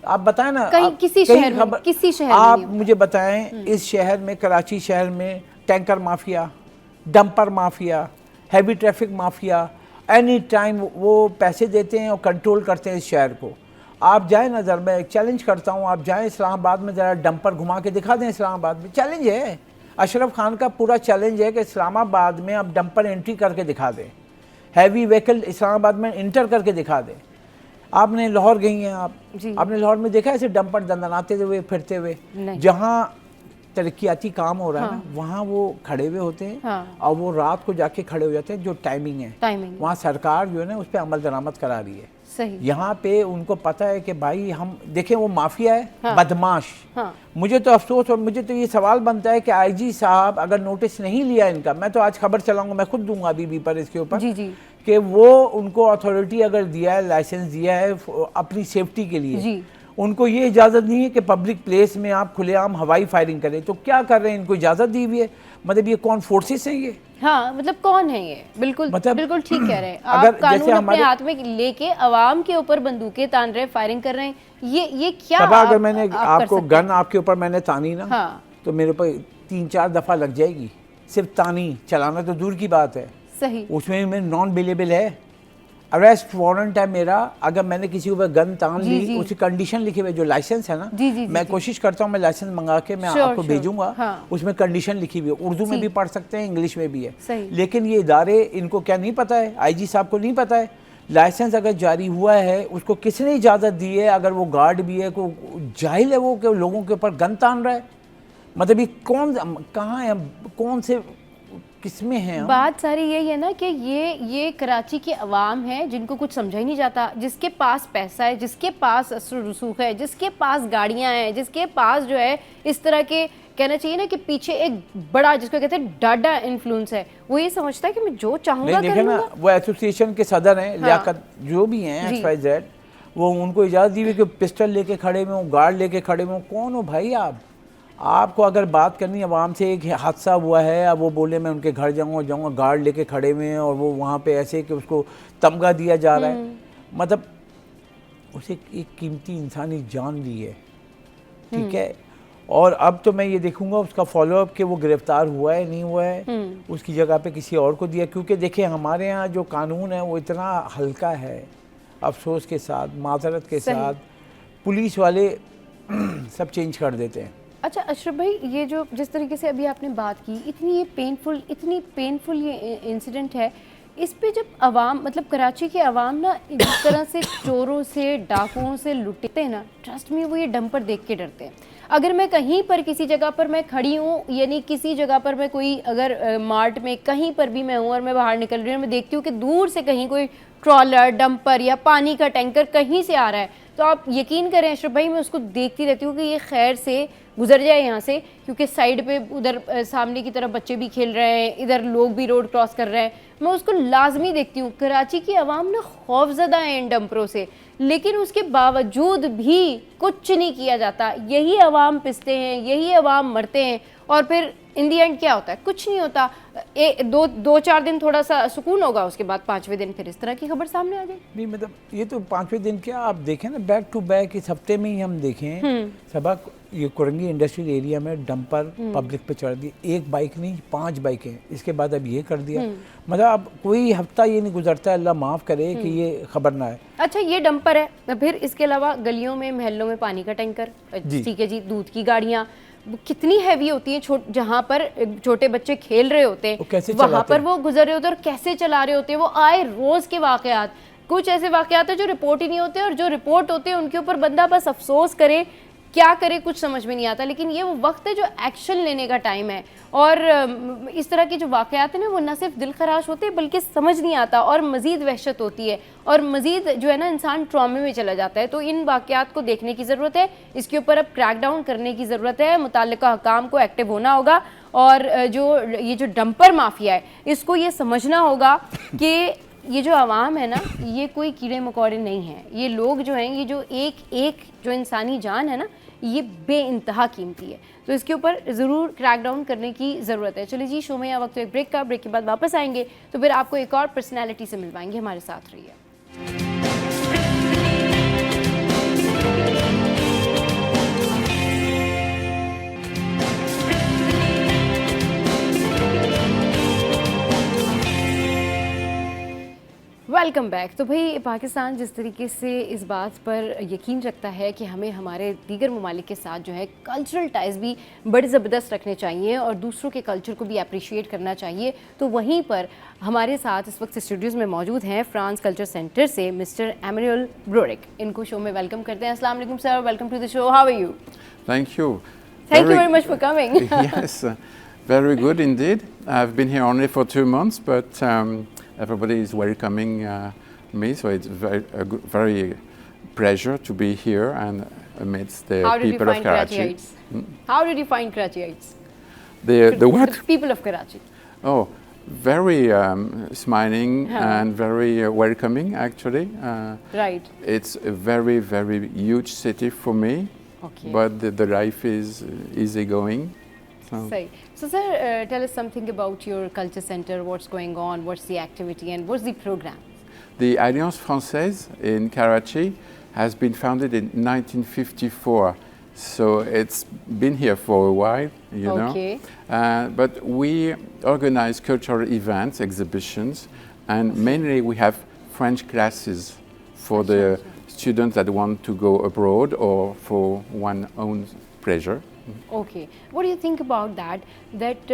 आप बताएं ना। किसी शहर में, किसी शहर में आप नहीं मुझे बताएं इस शहर में, कराची शहर में tanker mafia, dumper mafia, heavy traffic mafia any time वो पैसे देते हैं और कंट्रोल करते हैं इस शहर को। आप जाएं ना, जरा मैं एक चैलेंज करता हूं, आप जाएं इस्लामाबाद में, ज़रा डंपर घुमा के दिखा दें इस्लामाबाद में। चैलेंज है, अशरफ खान का पूरा चैलेंज है कि इस्लामाबाद में आप डंपर एंट्री करके दिखा दें, हैवी व्हीकल इस्लामाबाद में इंटर करके दिखा दें। आपने लाहौर गई हैं आप, आपने लाहौर में देखा ऐसे डंपर दंदनाते हुए फिरते हुए? जहाँ तरक्याती काम हो रहा है ना, वहाँ वो खड़े हुए होते हैं और वो रात को जाके खड़े हो जाते हैं। जो टाइमिंग है वहाँ सरकार जो है ना उस पर अमल दरामद करा रही है। सही। यहाँ पे उनको पता है कि भाई हम देखें वो माफिया है, बदमाश। मुझे तो अफसोस और मुझे तो ये सवाल बनता है कि आईजी साहब अगर नोटिस नहीं लिया इनका, मैं तो आज खबर चलाऊंगा, मैं खुद दूंगा अभी पर इसके ऊपर कि वो उनको अथॉरिटी अगर दिया है, लाइसेंस दिया है अपनी सेफ्टी के लिए, उनको ये इजाज़त नहीं है कि पब्लिक प्लेस में आप खुलेआम हवाई फायरिंग करें, तो क्या कर रहे हैं? इनको इजाज़त दी हुई है। मतलब ये कौन फोर्सेस हैं ये? हाँ, मतलब कौन है ये? बिल्कुल मतलब बिल्कुल ठीक कह रहे हैं आप। अगर कानून अपने हाथ में लेके अवाम के ऊपर बंदूकें तान रहे, फायरिंग कर रहे हैं, ये क्या? अगर मैंने आपको गन आपके ऊपर मैंने तानी ना, तो मेरे ऊपर 3-4 दफ़ा लग जाएगी। सिर्फ तानी, चलाना तो दूर की बात है। सही। उसमें मैं नॉन बिलेबल है, अरेस्ट वारंट है मेरा। अगर मैंने किसी को गन तान ली, उसकी कंडीशन लिखे हुए, जो लाइसेंस है ना, मैं कोशिश करता हूँ मैं लाइसेंस मंगा के मैं आपको भेजूंगा। उसमें कंडीशन लिखी हुई है, उर्दू में भी पढ़ सकते हैं, इंग्लिश में भी है। लेकिन ये इदारे, इनको क्या नहीं पता है? आईजी साहब को नहीं पता है लाइसेंस अगर जारी हुआ है उसको किसने इजाज़त दी है? अगर वो गार्ड भी है, को जाहिल है वो कि लोगों के ऊपर गन तान रहा है? मतलब ये कौन, कहाँ है, कौन से किसमें हैं? बात सारी यही है ना कि ये कराची के अवाम है जिनको कुछ समझा ही नहीं जाता, जिसके पास पैसा है, जिसके पास असर रसूख है, जिसके पास गाड़ियां हैं, जिसके पास जो है इस तरह के, कहना चाहिए ना कि पीछे एक बड़ा, जिसको कहते हैं डाडा इन्फ्लुएंस है, वो ये समझता है कि मैं जो चाहूंगा कर लूंगा। वो एसोसिएशन के सदर हैं, लियाकत जो भी हैं XYZ, वो उनको इजाज़त दी हुई कि पिस्टल लेके खड़े हुए, गार्ड लेके खड़े हुए। कौन हो भाई आप? आपको अगर बात करनी अवाम से, एक हादसा हुआ है, अब वो बोले मैं उनके घर जाऊँगा, गार्ड लेके खड़े हुए हैं और वो वहाँ पे ऐसे कि उसको तमगा दिया जा रहा है। मतलब उसे एक कीमती इंसानी जान ली है, ठीक है। और अब तो मैं ये देखूंगा उसका फॉलोअप कि वो गिरफ्तार हुआ है नहीं हुआ है, उसकी जगह पे किसी और को दिया। क्योंकि देखिए हमारे यहाँ जो कानून है वो इतना हल्का है, अफसोस के साथ, माजरत के साथ, पुलिस वाले सब चेंज कर देते हैं। अच्छा अशरफ भाई, ये जो जिस तरीके से अभी आपने बात की, इतनी पेनफुल ये इंसिडेंट है, इस पे जब अवाम, मतलब कराची के अवाम ना जिस तरह से चोरों से, डाकुओं से लुटते हैं ना, ट्रस्ट में वो ये डंपर देख के डरते हैं। अगर मैं कहीं पर किसी जगह पर मैं खड़ी हूँ, यानी किसी जगह पर मैं कोई अगर मार्ट में कहीं पर भी मैं हूँ और मैं बाहर निकल रही हूँ, मैं देखती हूँ कि दूर से कहीं कोई ट्रॉलर, डंपर या पानी का टैंकर कहीं से आ रहा है, तो आप यकीन करें अशरफ भाई, मैं उसको देखती रहती हूँ कि ये खैर से गुजर जाए यहाँ से, क्योंकि साइड पे उधर सामने की तरफ बच्चे भी खेल रहे हैं, इधर लोग भी रोड क्रॉस कर रहे हैं, मैं उसको लाजमी देखती हूँ। कराची की आवाम ना खौफजदा है इन डंपरों से, लेकिन उसके बावजूद भी कुछ नहीं किया जाता। यही आवाम पिसते हैं, यही आवाम मरते हैं, और फिर इन दी एंड क्या होता है? कुछ नहीं होता। दो चार दिन थोड़ा सा सुकून होगा, उसके बाद 5वें दिन फिर इस तरह की खबर सामने आ जाए। नहीं मतलब ये तो 5वें दिन क्या, आप देखें ना, बैक टू बैक इस हफ्ते में ही हम देखें सबक, ये कुरंगी इंडस्ट्रियल एरिया में डंपर पब्लिक पे चढ़ दी, एक बाइक नहीं 5 बाइकें, इसके बाद अब ये कर दिया। मतलब अब कोई हफ्ता ये नहीं गुजरता, अल्लाह माफ़ करे कि ये खबर ना है। अच्छा ये डंपर है, फिर इसके अलावा गलियों में, महलों में पानी का टैंकर, ठीक है जी, दूध की गाड़ियाँ कितनी हैवी होती हैं, जहाँ पर छोटे बच्चे खेल रहे होते हैं, वहाँ पर वो गुजर रहे होते हैं और कैसे चला रहे होते हैं। वो आए रोज़ के वाक़यात, कुछ ऐसे वाक़यात हैं जो रिपोर्ट ही नहीं होते, और जो रिपोर्ट होते हैं उनके ऊपर बंदा बस अफसोस करे, क्या करे कुछ समझ में नहीं आता। लेकिन ये वो वक्त है जो एक्शन लेने का टाइम है, और इस तरह के जो वाक़यात हैं ना, वो न सिर्फ दिल खराश होते हैं बल्कि समझ नहीं आता, और मज़ीद वहशत होती है, और मज़ीद जो है ना इंसान ट्रॉमे में चला जाता है। तो इन वाक़यात को देखने की ज़रूरत है, इसके ऊपर अब क्रैकडाउन करने की ज़रूरत है, मुताल्लिका हुकाम को एक्टिव होना होगा, और ये जो डंपर माफिया है इसको ये समझना होगा कि ये जो आवाम है ना, ये कोई कीड़े मकोड़े नहीं हैं। ये लोग जो हैं, ये जो एक एक जो इंसानी जान है ना, ये बेइंतहा कीमती है। तो इसके ऊपर ज़रूर क्रैकडाउन करने की ज़रूरत है। चलिए जी, शो में यहाँ वक्त एक ब्रेक का, ब्रेक के बाद वापस आएंगे तो फिर आपको एक और पर्सनैलिटी से मिलवाएंगे। हमारे साथ रहिए। Welcome back. तो भाई, पाकिस्तान जिस तरीके से इस बात पर यकीन रखता है कि हमें हमारे दीगर ममालिक के साथ जो है कल्चरल टाइज भी बड़े ज़बरदस्त रखने चाहिए और दूसरों के कल्चर को भी अप्रिशिएट करना चाहिए, तो वहीं पर हमारे साथ इस वक्त स्टूडियोज़ में मौजूद हैं फ्रांस कल्चर सेंटर से मिस्टर एमैनुअल ब्रोरिक। इनको शो में वेलकम करते हैं। अस्सलाम वालेकुम sir, welcome to the show. How are you? Thank you. Thank you very much for coming. Yes, very good indeed. I've been here only for 2 months, but everybody is welcoming me, so it's very pleasure to be here and amidst the How did you people of find Karachi. Karachiites? How did you find Karachiites? The what? The people of Karachi. Oh, very smiling Huh. and very welcoming. Actually, Right. it's a very huge city for me, Okay. but the life is easygoing. So. So sir, tell us something about your culture center. What's going on? What's the activity and what's the program? The Alliance Française in Karachi has been founded in 1954, so it's been here for a while, you Okay. know. But we organize cultural events, exhibitions, and mainly we have French classes for the students that want to go abroad or for one own pleasure. Okay. What do you think about that? That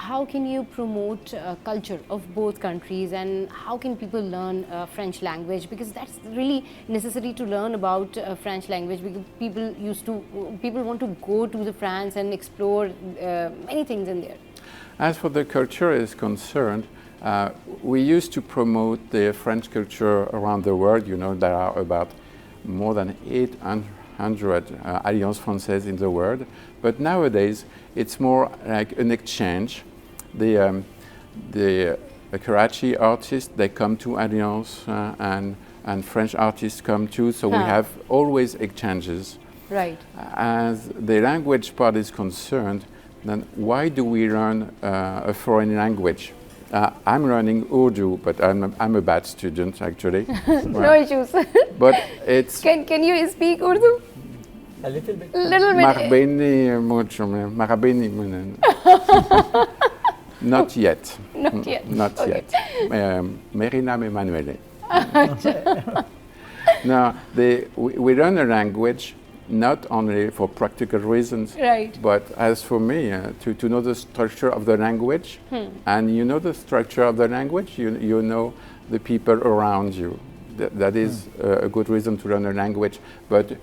how can you promote culture of both countries, and how can people learn French language? Because that's really necessary to learn about French language, because people want to go to the France and explore many things in there. As for the culture is concerned, we used to promote the French culture around the world. You know, there are about more than 800 Alliances Françaises in the world, but nowadays it's more like an exchange. The Karachi artists, they come to Alliance, and French artists come too, so we have always exchanges. Right. As the language part is concerned, then why do we learn a foreign language? I'm learning Urdu, but I'm a bad student actually. No issues. But it's Can you speak Urdu? A little bit. Little bit. Marbeni mucho, Marbeni. Not yet. Not yet. Not Okay. yet. Merinam Emanuele. Now, we learn a language not only for practical reasons, Right. but as for me, to know the structure of the language, and you know the structure of the language, you know the people around you. That is a good reason to learn a language. But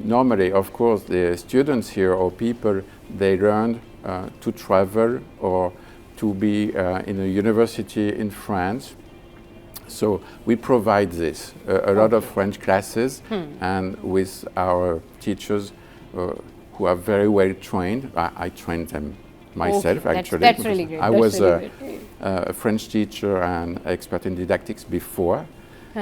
normally, of course, the students here or people, they learn to travel or to be in a university in France. So we provide this, a lot of French classes, and with our teachers who are very well trained. I trained them myself, Okay, actually. that's because really great. I That's was really great. a French teacher and expert in didactics before.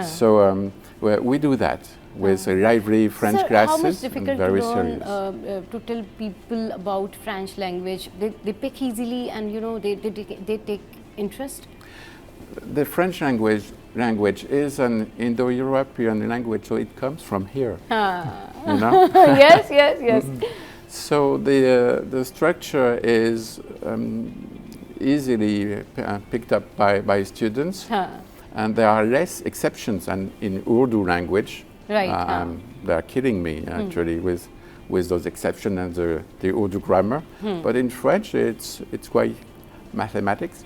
So we do that with lively French Sir, classes. how much and difficult very to learn serious. to tell people about French language? They pick easily, and you know they take interest. The French language is an Indo-European language, so it comes from here. You know? Yes. So the structure is easily picked up by students, and there are less exceptions than in Urdu language. Right. They are killing me actually with those exceptions and the Urdu grammar. But in French, it's quite mathematics.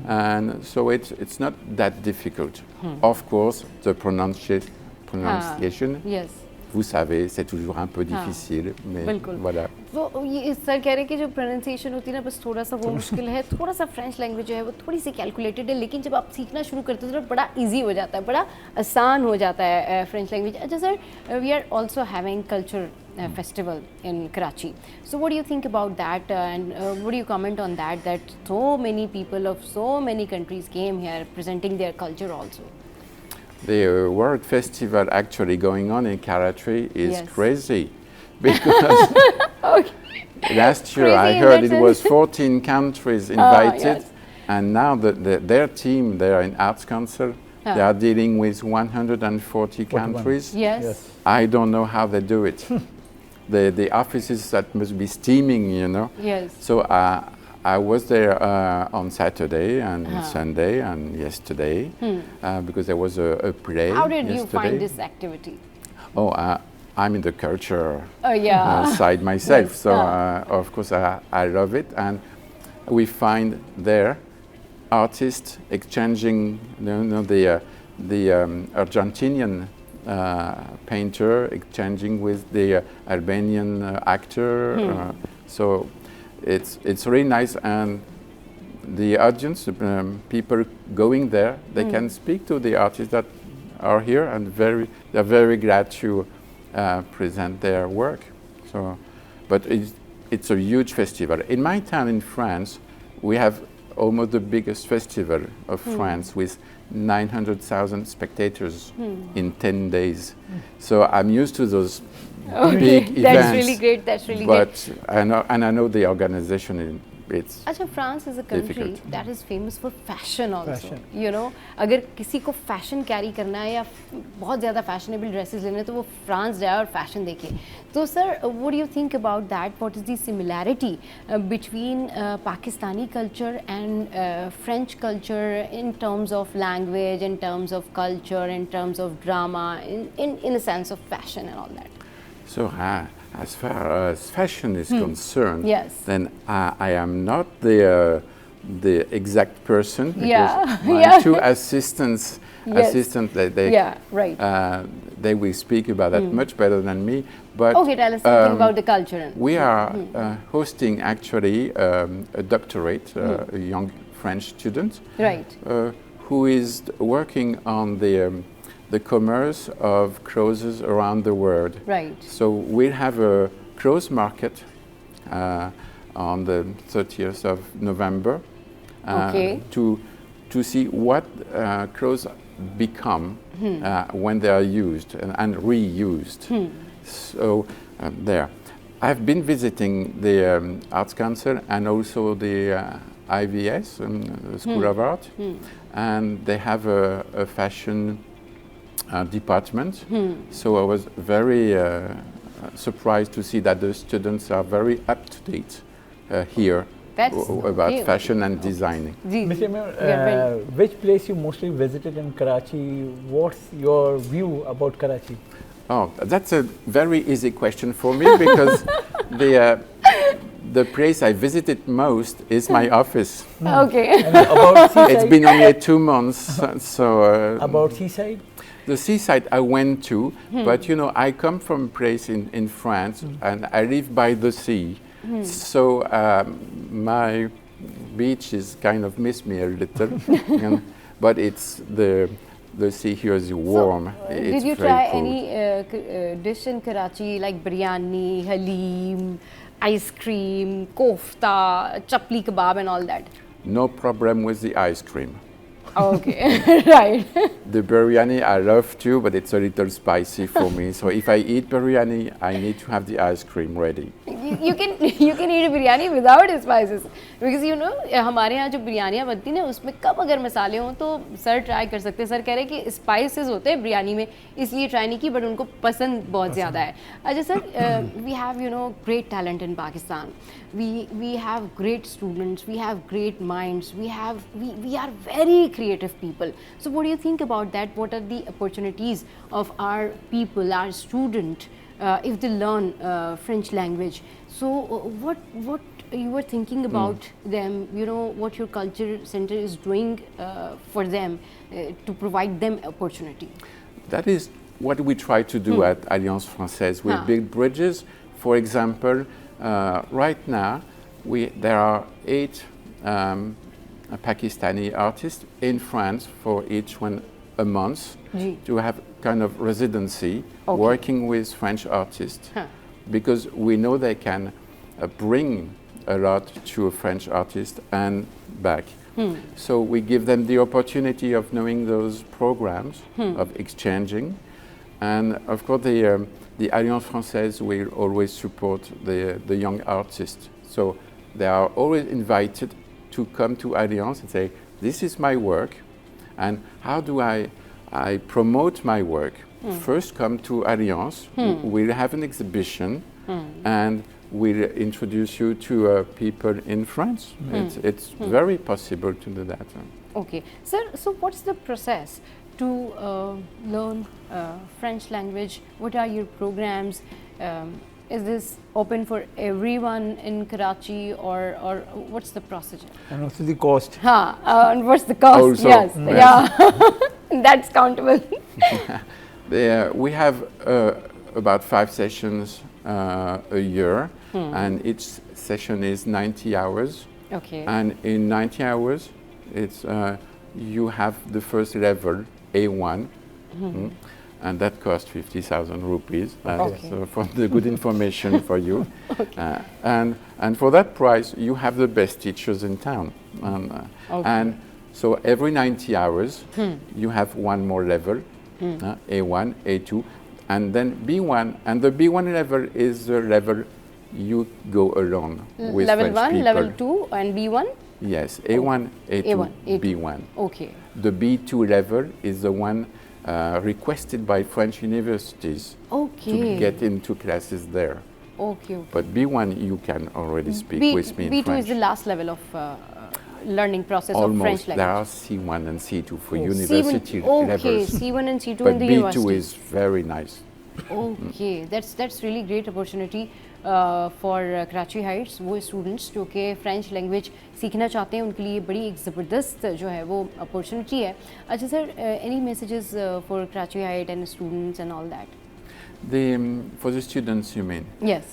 And so it's not that difficult. Of course, the pronunciation, Yes. vous savez, c'est toujours un peu difficile, mais बिल्कुल। voilà. तो ये सर कह रहे हैं कि जो प्रोनाउंसिएशन होती है ना, बस थोड़ा सा वो मुश्किल है। थोड़ा सा फ्रेंच लैंग्वेज जो है वो थोड़ी सी कैलकुलेटेड है, लेकिन जब आप सीखना शुरू करते हो तो बड़ा इजी हो जाता है, बड़ा आसान हो जाता है फ्रेंच लैंग्वेज। अच्छा sir, we are also having culture festival in Karachi. So what do you think about that, and what do you comment on that, that so many people of so many countries came here presenting their culture also? The World Festival actually going on in Karachi is Yes. crazy because last year I Crazy in heard that it was sense. 14 countries invited, yes. and now their team, they are in Arts Council, they are dealing with 140 countries. Yes. I don't know how they do it. The offices that must be steaming, you know. Yes. So I was there on Saturday and Sunday and yesterday because there was a play. How did you yesterday. find this activity? Oh, I'm in the culture Oh yeah. side myself, Yes, so of course I love it. And we find there artists exchanging, the Argentinian painter exchanging with the Albanian actor. So it's really nice, and the audience, people going there, they can speak to the artists that are here, and they're very glad to present their work. So, but it's a huge festival. In my town in France, we have almost the biggest festival of France with 900,000 spectators in 10 days. So I'm used to those big events. That's really great. That's really great. But I know the organization. It's अच्छा, France is a country difficult. that is famous for fashion also. Fashion. You know, अगर किसी को fashion carry करना है या बहुत ज़्यादा fashionable dresses लेने हैं, तो वो France जाए और fashion देखे. तो sir, what do you think about that? What is the similarity between Pakistani culture and French culture in terms of language, in terms of culture, in terms of drama, in a sense of fashion and all that? so as far as fashion is concerned, Yes. then I am not the exact person because Yeah, my yeah. two assistants, Yes. Yeah, right. they will speak about that much better than me. But Okay, tell us something about the culture. we are hosting actually a doctorate, a young French student, Right. who is working on the commerce of cruises around the world. Right. So we'll have a cruise market on the 30th of November Okay. to see what clothes become when they are used and reused. So there. I've been visiting the Arts Council and also the IVS, the School of Art, and they have a fashion department. So I was very surprised to see that the students are very up to date here That's about okay. fashion and designing. Ji, Mr. Ji. Amir, We are very- which place you mostly visited in Karachi? What's your view about Karachi? Oh, that's a very easy question for me because the place I visited most is my office. Okay. And about seaside? It's been only 2 months, so About seaside? the seaside I went to, but you know, I come from a place in France and I live by the sea. So my beaches kind of miss me a little, but it's the sea here is warm. It's Did you very try cold. any dish in Karachi like biryani, halim, ice cream, kofta, chapli kebab and all that? No problem with the ice cream. Okay, right. The biryani I love too, but it's a little spicy for me. So if I eat biryani, I need to have the ice cream ready. You can eat a biryani without spices because you know हमारे यहाँ जो बिरयानियाँ बनती हैं उसमें कब अगर मसाले हों तो सर ट्राई कर सकते हैं. सर कह रहे हैं कि स्पाइसेस होते हैं बिरयानी में इसलिए ट्राई नहीं की बट उनको पसंद बहुत ज़्यादा है. अच्छा sir, we have great talent in Pakistan. We have great students, we have great minds, we are very creative people. So what do you think about that? What are the opportunities of our people, our student, if they learn French language? So what you were thinking about them, what your culture center is doing for them to provide them opportunity? That is what we try to do at Alliance Française. We build bridges. For example, right now there are 8 Pakistani artists in France for each one a month Ji. to have kind of residency Okay. working with French artists. because we know they can bring a lot to a French artist and back. So we give them the opportunity of knowing those programs, of exchanging. And of course, the Alliance Française will always support the young artists. So they are always invited to come to Alliance and say, this is my work, and how do I promote my work? First come to Alliance, we'll have an exhibition, and we'll introduce you to people in France. It's very possible to do that. Okay, sir, so what's the process to learn French language? What are your programs? Is this open for everyone in Karachi, or what's the procedure? And also the cost. And what's the cost? Also, yes, yeah, that's countable. We have about 5 sessions a year, and each session is 90 hours. Okay. And in 90 hours, it's you have the first level, A1, and that costs 50,000 rupees. Okay. So for the good information for you. Okay. And for that price, you have the best teachers in town. And so every 90 hours, you have one more level, A1, A2, and then B1. And the B1 level is the level you go alone with Level French 1, people. level 2 and B1? Yes, A1, A2, A1, A2. B1. Okay. The B2 level is the one requested by French universities Okay. to get into classes there. Okay. But B1 you can already speak with me in B2 French. is the last level of learning process of Almost. French There language. are C1 and C2 for C1, university okay, levels. C1 and C2 But in the B2 university. is very nice. Okay, that's really great opportunity for Karachi Heights. वो students जो कि French language सीखना चाहते हैं उनके लिए बड़ी एक ज़बरदस्त जो है वो opportunity है. अच्छा sir, any messages for Karachi Heights and students and all that? For the students, you mean? Yes.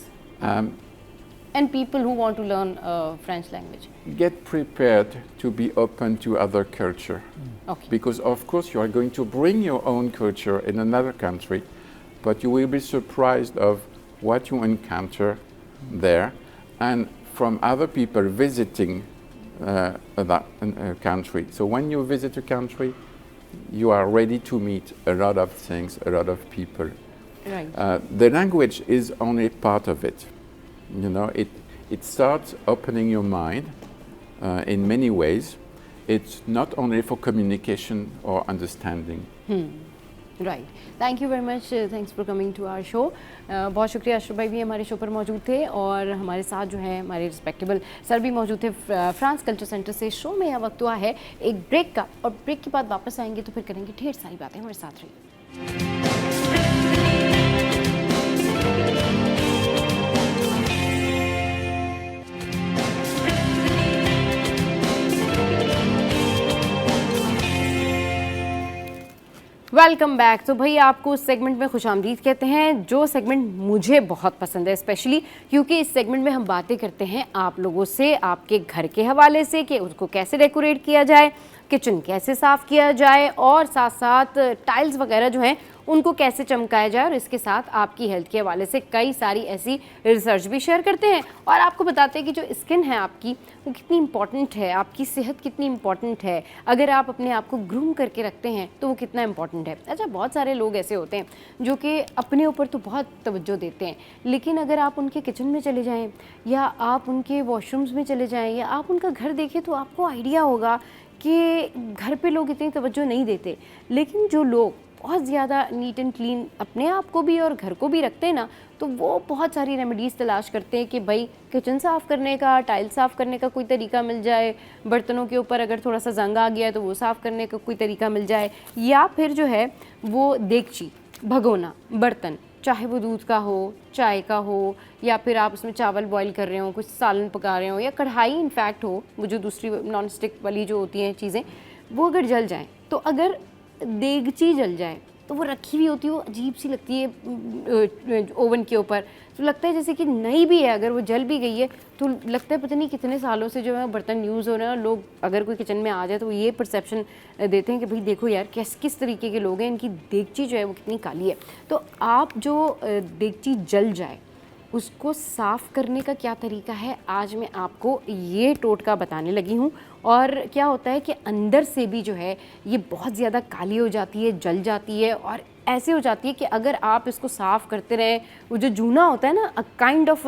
And people who want to learn French language. Get prepared to be open to other culture. Okay. Because of course you are going to bring your own culture in another country, but you will be surprised of what you encounter there, and from other people visiting a country. So when you visit a country, you are ready to meet a lot of things, a lot of people. Right. The language is only part of it. You know, it starts opening your mind in many ways. It's not only for communication or understanding. Right, thank you very much, thanks for coming to our show. बहुत शुक्रिया. अशरफ भाई भी हमारे शो पर मौजूद थे और हमारे साथ जो है हमारे रिस्पेक्टेबल सर भी मौजूद थे फ्रांस कल्चर सेंटर से. शो में यह वक्त हुआ है एक ब्रेक का, और ब्रेक के बाद वापस आएंगे तो फिर करेंगे ढेर सारी बातें. हमारे साथ रहिए. Welcome back. तो भाई आपको उस सेगमेंट में खुशामदीद कहते हैं जो सेगमेंट मुझे बहुत पसंद है, स्पेशली क्योंकि इस सेगमेंट में हम बातें करते हैं आप लोगों से आपके घर के हवाले से कि उसको कैसे डेकोरेट किया जाए, किचन कैसे साफ़ किया जाए, और साथ साथ टाइल्स वगैरह जो हैं उनको कैसे चमकाया जाए, और इसके साथ आपकी हेल्थ के हवाले से कई सारी ऐसी रिसर्च भी शेयर करते हैं और आपको बताते हैं कि जो स्किन है आपकी वो कितनी इंपॉर्टेंट है, आपकी सेहत कितनी इंपॉर्टेंट है, अगर आप अपने आप को ग्रूम करके रखते हैं तो वो कितना इंपॉर्टेंट है. अच्छा, बहुत सारे लोग ऐसे होते हैं जो कि अपने ऊपर तो बहुत तवज्जो देते हैं, लेकिन अगर आप उनके किचन में चले जाएँ या आप उनके वॉशरूम्स में चले जाएँ या आप उनका घर देखें तो आपको आइडिया होगा कि घर पे लोग इतनी तवज्जो नहीं देते. लेकिन जो लोग बहुत ज़्यादा नीट एंड क्लीन अपने आप को भी और घर को भी रखते हैं ना, तो वो बहुत सारी रेमेडीज़ तलाश करते हैं कि भाई किचन साफ़ करने का, टाइल साफ़ करने का कोई तरीका मिल जाए, बर्तनों के ऊपर अगर थोड़ा सा जंग आ गया है तो वो साफ़ करने का कोई तरीका मिल जाए, या फिर जो है वो देगची, भगोना, बर्तन, चाहे वो दूध का हो, चाय का हो, या फिर आप उसमें चावल बॉईल कर रहे हो, कुछ सालन पका रहे हो, या कढ़ाई इनफैक्ट हो, वो जो दूसरी नॉन स्टिक वाली जो होती हैं चीज़ें, वो अगर जल जाएँ, तो अगर देगची जल जाए तो वो रखी हुई होती है, वो अजीब सी लगती है ओवन के ऊपर, तो लगता है जैसे कि नई भी है. अगर वो जल भी गई है तो लगता है पता नहीं कितने सालों से जो है बर्तन यूज़ हो रहे हैं, और लोग अगर कोई किचन में आ जाए तो वो ये परसेप्शन देते हैं कि भाई देखो यार किस तरीके के लोग हैं, इनकी देगची जो है वो कितनी काली है. तो आप जो देगची जल जाए उसको साफ़ करने का क्या तरीका है, आज मैं आपको ये टोटका बताने लगी हूँ। और क्या होता है कि अंदर से भी जो है ये बहुत ज़्यादा काली हो जाती है, जल जाती है और ऐसे हो जाती है कि अगर आप इसको साफ़ करते रहें, वो जो जूना होता है ना, a kind of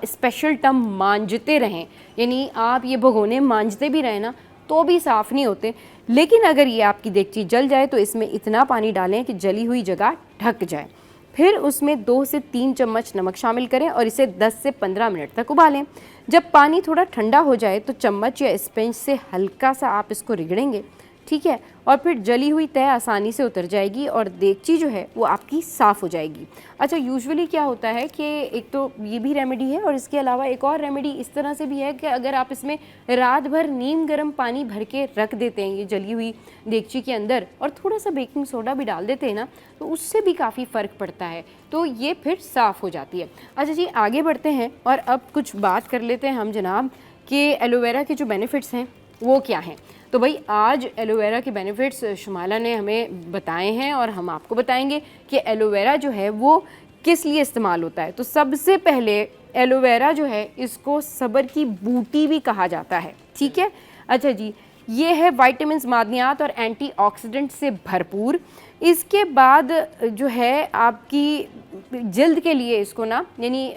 special term, मांजते रहें, यानी आप ये भगोने मांजते भी रहें ना तो भी साफ़ नहीं होते। लेकिन अगर ये आपकी देगची जल जाए तो इसमें इतना पानी डालें कि जली हुई जगह ढक जाए। फिर उसमें 2 से 3 चम्मच नमक शामिल करें और इसे 10 से 15 मिनट तक उबालें। जब पानी थोड़ा ठंडा हो जाए तो चम्मच या स्पंज से हल्का सा आप इसको रगड़ेंगे, ठीक है, और फिर जली हुई तय आसानी से उतर जाएगी और देगची जो है वो आपकी साफ़ हो जाएगी। अच्छा, यूजुअली क्या होता है कि एक तो ये भी रेमेडी है और इसके अलावा एक और रेमेडी इस तरह से भी है कि अगर आप इसमें रात भर नीम गर्म पानी भर के रख देते हैं ये जली हुई देगची के अंदर और थोड़ा सा बेकिंग सोडा भी डाल देते हैं ना, तो उससे भी काफ़ी फ़र्क पड़ता है, तो ये फिर साफ़ हो जाती है। अच्छा जी, आगे बढ़ते हैं और अब कुछ बात कर लेते हैं हम जनाब कि एलोवेरा के जो बेनिफिट्स हैं वो क्या हैं। तो भाई आज एलोवेरा के बेनिफिट्स शुमाला ने हमें बताए हैं और हम आपको बताएंगे कि एलोवेरा जो है वो किस लिए इस्तेमाल होता है। तो सबसे पहले एलोवेरा जो है इसको सब्र की बूटी भी कहा जाता है, ठीक है। अच्छा जी, ये है विटामिन्स, मादनियात और एंटीऑक्सीडेंट से भरपूर। इसके बाद जो है आपकी जल्द के लिए इसको ना, यानी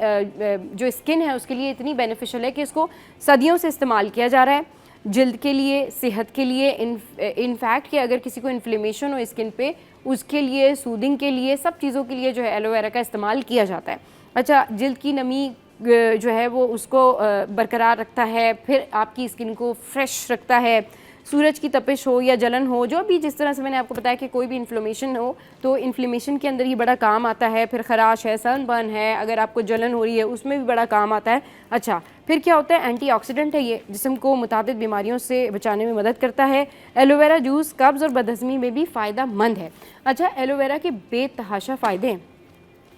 जो स्किन है उसके लिए इतनी बेनिफिशियल है कि इसको सदियों से इस्तेमाल किया जा रहा है, जल्द के लिए, सेहत के लिए, इनफैक्ट कि अगर किसी को इन्फ्लेमेशन हो स्किन पे उसके लिए, सूदिंग के लिए, सब चीज़ों के लिए जो है एलोवेरा का इस्तेमाल किया जाता है। अच्छा, जल्द की नमी जो है वो उसको बरकरार रखता है, फिर आपकी स्किन को फ्रेश रखता है। सूरज की तपिश हो या जलन हो, जो भी, जिस तरह से मैंने आपको बताया कि कोई भी इन्फ्लेमेशन हो तो इन्फ्लेमेशन के अंदर ये बड़ा काम आता है। फिर खराश है, सनबर्न है, अगर आपको जलन हो रही है उसमें भी बड़ा काम आता है। अच्छा, फिर क्या होता है, एंटीऑक्सीडेंट है, ये जिस्म को मुतादिद बीमारियों से बचाने में मदद करता है। एलोवेरा जूस कब्ज़ और बदहज़मी में भी फ़ायदा मंद है। अच्छा, एलोवेरा के बेतहाशा फ़ायदे हैं।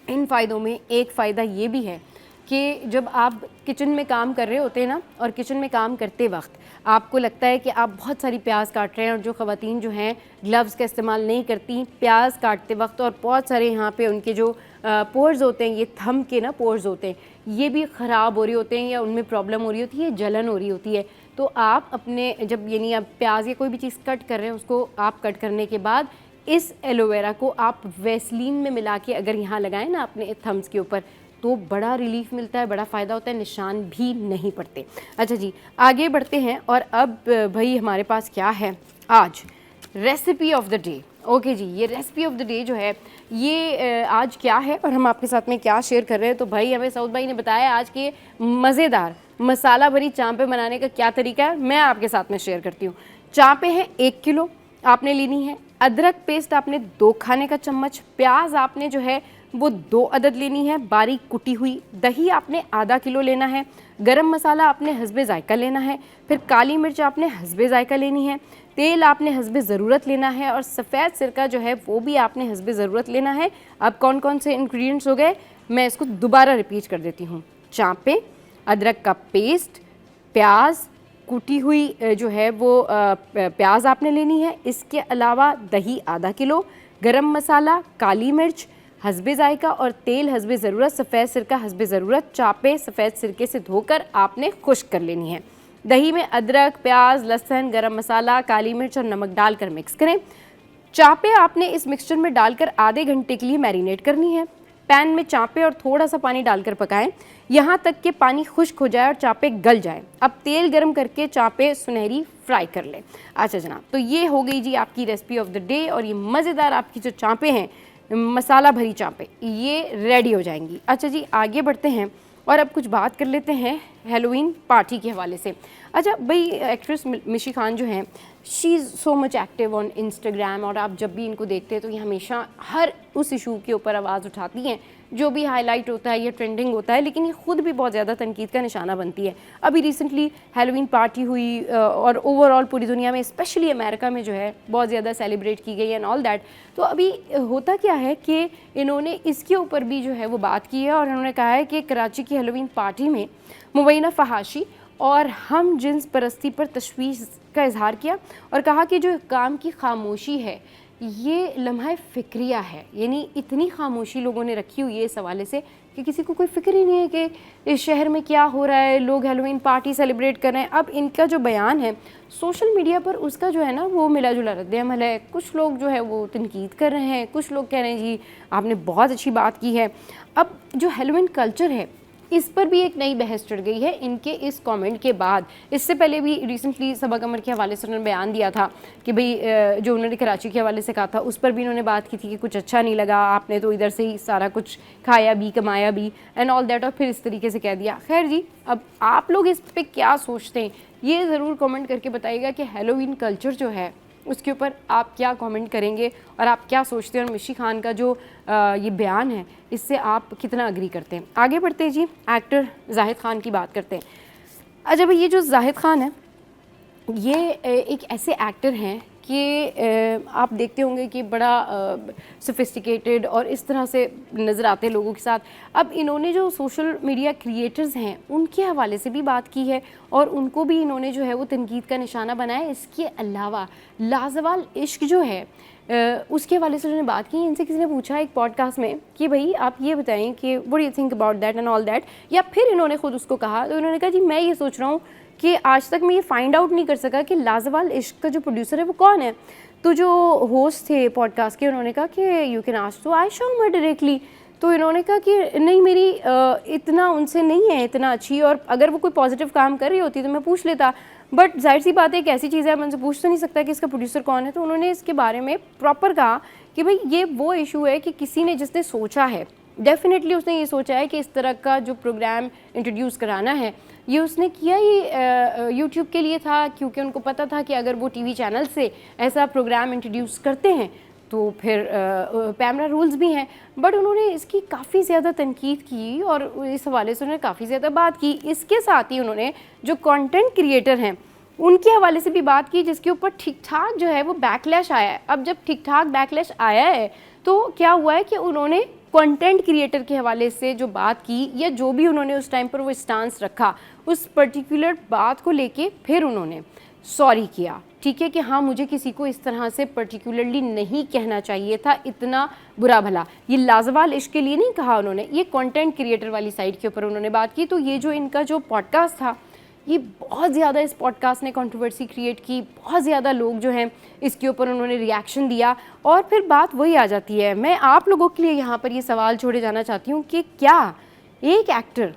इन फ़ायदों में एक फ़ायदा ये भी है कि जब आप किचन में काम कर रहे होते हैं ना, और किचन में काम करते वक्त आपको लगता है कि आप बहुत सारी प्याज काट रहे हैं, और जो ख़वातीन जो हैं ग्लव्स का इस्तेमाल नहीं करती प्याज काटते वक्त, और बहुत सारे यहाँ पे उनके जो पोर्स होते हैं, ये थंब के ना पोर्स होते हैं, ये भी ख़राब हो रहे होते हैं या उनमें प्रॉब्लम हो रही होती है, जलन हो रही होती है। तो आप अपने जब यानी आप प्याज या कोई भी चीज़ कट कर रहे हैं, उसको आप कट करने के बाद इस एलोवेरा को आप वैसलीन में मिला के अगर यहाँ लगाएं ना अपने थम्स के ऊपर, तो बड़ा रिलीफ मिलता है, बड़ा फ़ायदा होता है, निशान भी नहीं पड़ते। अच्छा जी, आगे बढ़ते हैं और अब भाई हमारे पास क्या है आज, recipe of the day. Okay जी, ये रेसिपी ऑफ द डे जो है ये आज क्या है और हम आपके साथ में क्या शेयर कर रहे हैं। तो भाई हमें सऊद भाई ने बताया आज के मज़ेदार मसाला भरी चांपे बनाने का क्या तरीका है, मैं आपके साथ में शेयर करती हूँ। चांपे हैं 1 किलो आपने लेनी है, अदरक पेस्ट आपने 2 खाने का चम्मच, प्याज आपने जो है वो 2 अदद लेनी है बारीक कुटी हुई, दही आपने आधा किलो लेना है, गरम मसाला आपने हस्बे जायका लेना है, फिर काली मिर्च आपने हस्बे जायका लेनी है, तेल आपने हस्बे ज़रूरत लेना है, और सफ़ेद सिरका जो है वो भी आपने हस्बे ज़रूरत लेना है। अब कौन कौन से इंग्रेडिएंट्स हो गए, मैं इसको दोबारा रिपीट कर देती हूँ। चांपे, अदरक का पेस्ट, प्याज कुटी हुई जो है वो प्याज आपने लेनी है, इसके अलावा दही आधा किलो, गरम मसाला, काली मिर्च हस्बे जायका, और तेल हस्बे ज़रूरत, सफ़ेद सिरका हस्बे ज़रूरत। चांपे सफ़ेद सिरके से धोकर आपने खुश्क कर लेनी है। दही में अदरक, प्याज, लहसुन, गरम मसाला, काली मिर्च और नमक डालकर मिक्स करें। चांपे आपने इस मिक्सचर में डालकर आधे घंटे के लिए मैरिनेट करनी है। पैन में चांपे और थोड़ा सा पानी डालकर पकाएं यहाँ तक कि पानी खुश्क हो जाए और चांपे गल जाए। अब तेल गरम करके चांपे सुनहरी फ्राई कर लें। अच्छा जनाब, तो ये हो गई जी आपकी रेसिपी ऑफ द डे, और ये मज़ेदार आपकी जो चांपे हैं, मसाला भरी चांपे, ये रेडी हो जाएंगी। अच्छा जी, आगे बढ़ते हैं और अब कुछ बात कर लेते हैं हैलोवीन पार्टी के हवाले से। अच्छा भाई, एक्ट्रेस मिशी खान जो हैं, she is so much active on Instagram, और आप जब भी इनको देखते हैं तो ये हमेशा हर उस इशू के ऊपर आवाज़ उठाती हैं जो भी हाईलाइट होता है या ट्रेंडिंग होता है, लेकिन ये खुद भी बहुत ज़्यादा तनकीद का निशाना बनती है। अभी रिसेंटली हैलोवीन पार्टी हुई और ओवरऑल पूरी दुनिया में, स्पेशली अमेरिका में जो है बहुत ज़्यादा सेलिब्रेट की गई एंड ऑल दैट। तो अभी होता क्या है कि इन्होंने इसके ऊपर भी जो है वो बात की है, और उन्होंने कहा है कि कराची की हैलोवीन पार्टी में मुबैना फहाशी और हम जिन्स परस्ती पर तशवीश का इजहार किया, और कहा कि जो काम की खामोशी है ये लम्हा फ़िक्रिया है, यानी इतनी खामोशी लोगों ने रखी हुई है इस हवाले से कि किसी को कोई फ़िक्र ही नहीं है कि इस शहर में क्या हो रहा है, लोग हैलोवीन पार्टी सेलिब्रेट कर रहे हैं। अब इनका जो बयान है सोशल मीडिया पर, उसका जो है ना वो मिला जुला रद्द-ए-अमल है। कुछ लोग जो है वो तनकीद कर रहे हैं, कुछ लोग कह रहे हैं जी आपने बहुत अच्छी बात की है। अब जो हैलोवीन कल्चर है इस पर भी एक नई बहस चढ़ गई है इनके इस कमेंट के बाद। इससे पहले भी रिसेंटली सबा कमर के हवाले से उन्होंने बयान दिया था कि भाई जो उन्होंने कराची के हवाले से कहा था उस पर भी उन्होंने बात की थी कि कुछ अच्छा नहीं लगा, आपने तो इधर से ही सारा कुछ खाया भी कमाया भी एंड ऑल दैट, और फिर इस तरीके से कह दिया। खैर जी, अब आप लोग इस पर क्या सोचते हैं ये ज़रूर कमेंट करके बताइएगा कि हैलोवीन कल्चर जो है उसके ऊपर आप क्या कमेंट करेंगे और आप क्या सोचते हैं, और मिशी खान का जो ये बयान है इससे आप कितना अग्री करते हैं। आगे बढ़ते हैं जी, एक्टर जाहिद खान की बात करते हैं। अच्छा भाई, ये जो जाहिद खान है ये एक ऐसे एक्टर हैं कि आप देखते होंगे कि बड़ा सोफिस्टिकेटेड और इस तरह से नज़र आते हैं लोगों के साथ। अब इन्होंने जो सोशल मीडिया क्रिएटर्स हैं उनके हवाले से भी बात की है और उनको भी इन्होंने जो है वो तनकीद का निशाना बनाया। इसके अलावा लाजवाल इश्क जो है उसके हवाले से उन्होंने बात की। इनसे किसी ने पूछा एक पॉडकास्ट में कि भाई आप ये बताएं कि what do you think about that and all that, या फिर इन्होंने खुद उसको कहा तो इन्होंने कहा जी मैं ये सोच रहा हूँ कि आज तक मैं ये फाइंड आउट नहीं कर सका कि लाजवाल इश्क का जो प्रोड्यूसर है वो कौन है। तो जो होस्ट थे पॉडकास्ट के उन्होंने कहा कि you can ask to Ayesha Umar directly. तो इन्होंने कहा कि नहीं, मेरी इतना उनसे नहीं है इतना अच्छी, और अगर वो कोई पॉजिटिव काम कर रही होती तो मैं पूछ लेता, बट जाहिर सी बात है एक ऐसी चीज़ है, मैं उनसे पूछ तो नहीं सकता कि इसका प्रोड्यूसर कौन है। तो उन्होंने इसके बारे में प्रॉपर कहा कि भाई ये वो इशू है कि किसी ने जिसने सोचा है, डेफिनेटली उसने ये सोचा है कि इस तरह का जो प्रोग्राम इंट्रोड्यूस कराना है ये उसने किया ही यूट्यूब के लिए था, क्योंकि उनको पता था कि अगर वो टीवी चैनल से ऐसा प्रोग्राम इंट्रोड्यूस करते हैं तो फिर पैमरा रूल्स भी हैं। बट उन्होंने इसकी काफ़ी ज़्यादा तनकीद की और इस हवाले से उन्होंने काफ़ी ज़्यादा बात की। इसके साथ ही उन्होंने जो कंटेंट क्रिएटर हैं उनके हवाले से भी बात की, जिसके ऊपर ठीक ठाक जो है वो बैकलैश आया है। अब जब ठीक ठाक बैकलैश आया है तो क्या हुआ है कि उन्होंने कंटेंट क्रिएटर के हवाले से जो बात की या जो भी उन्होंने उस टाइम पर वो स्टांस रखा उस पर्टिकुलर बात को लेके फिर उन्होंने सॉरी किया, ठीक है, कि हाँ मुझे किसी को इस तरह से पर्टिकुलरली नहीं कहना चाहिए था, इतना बुरा भला। ये लाजवाल इश्क के लिए नहीं कहा उन्होंने, ये कंटेंट क्रिएटर वाली साइड के ऊपर उन्होंने बात की। तो ये जो इनका जो पॉडकास्ट था ये बहुत ज़्यादा, इस पॉडकास्ट ने कंट्रोवर्सी क्रिएट की, बहुत ज़्यादा लोग जो हैं इसके ऊपर उन्होंने रिएक्शन दिया। और फिर बात वही आ जाती है, मैं आप लोगों के लिए यहाँ पर ये सवाल छोड़े जाना चाहती हूँ कि क्या एक एक्टर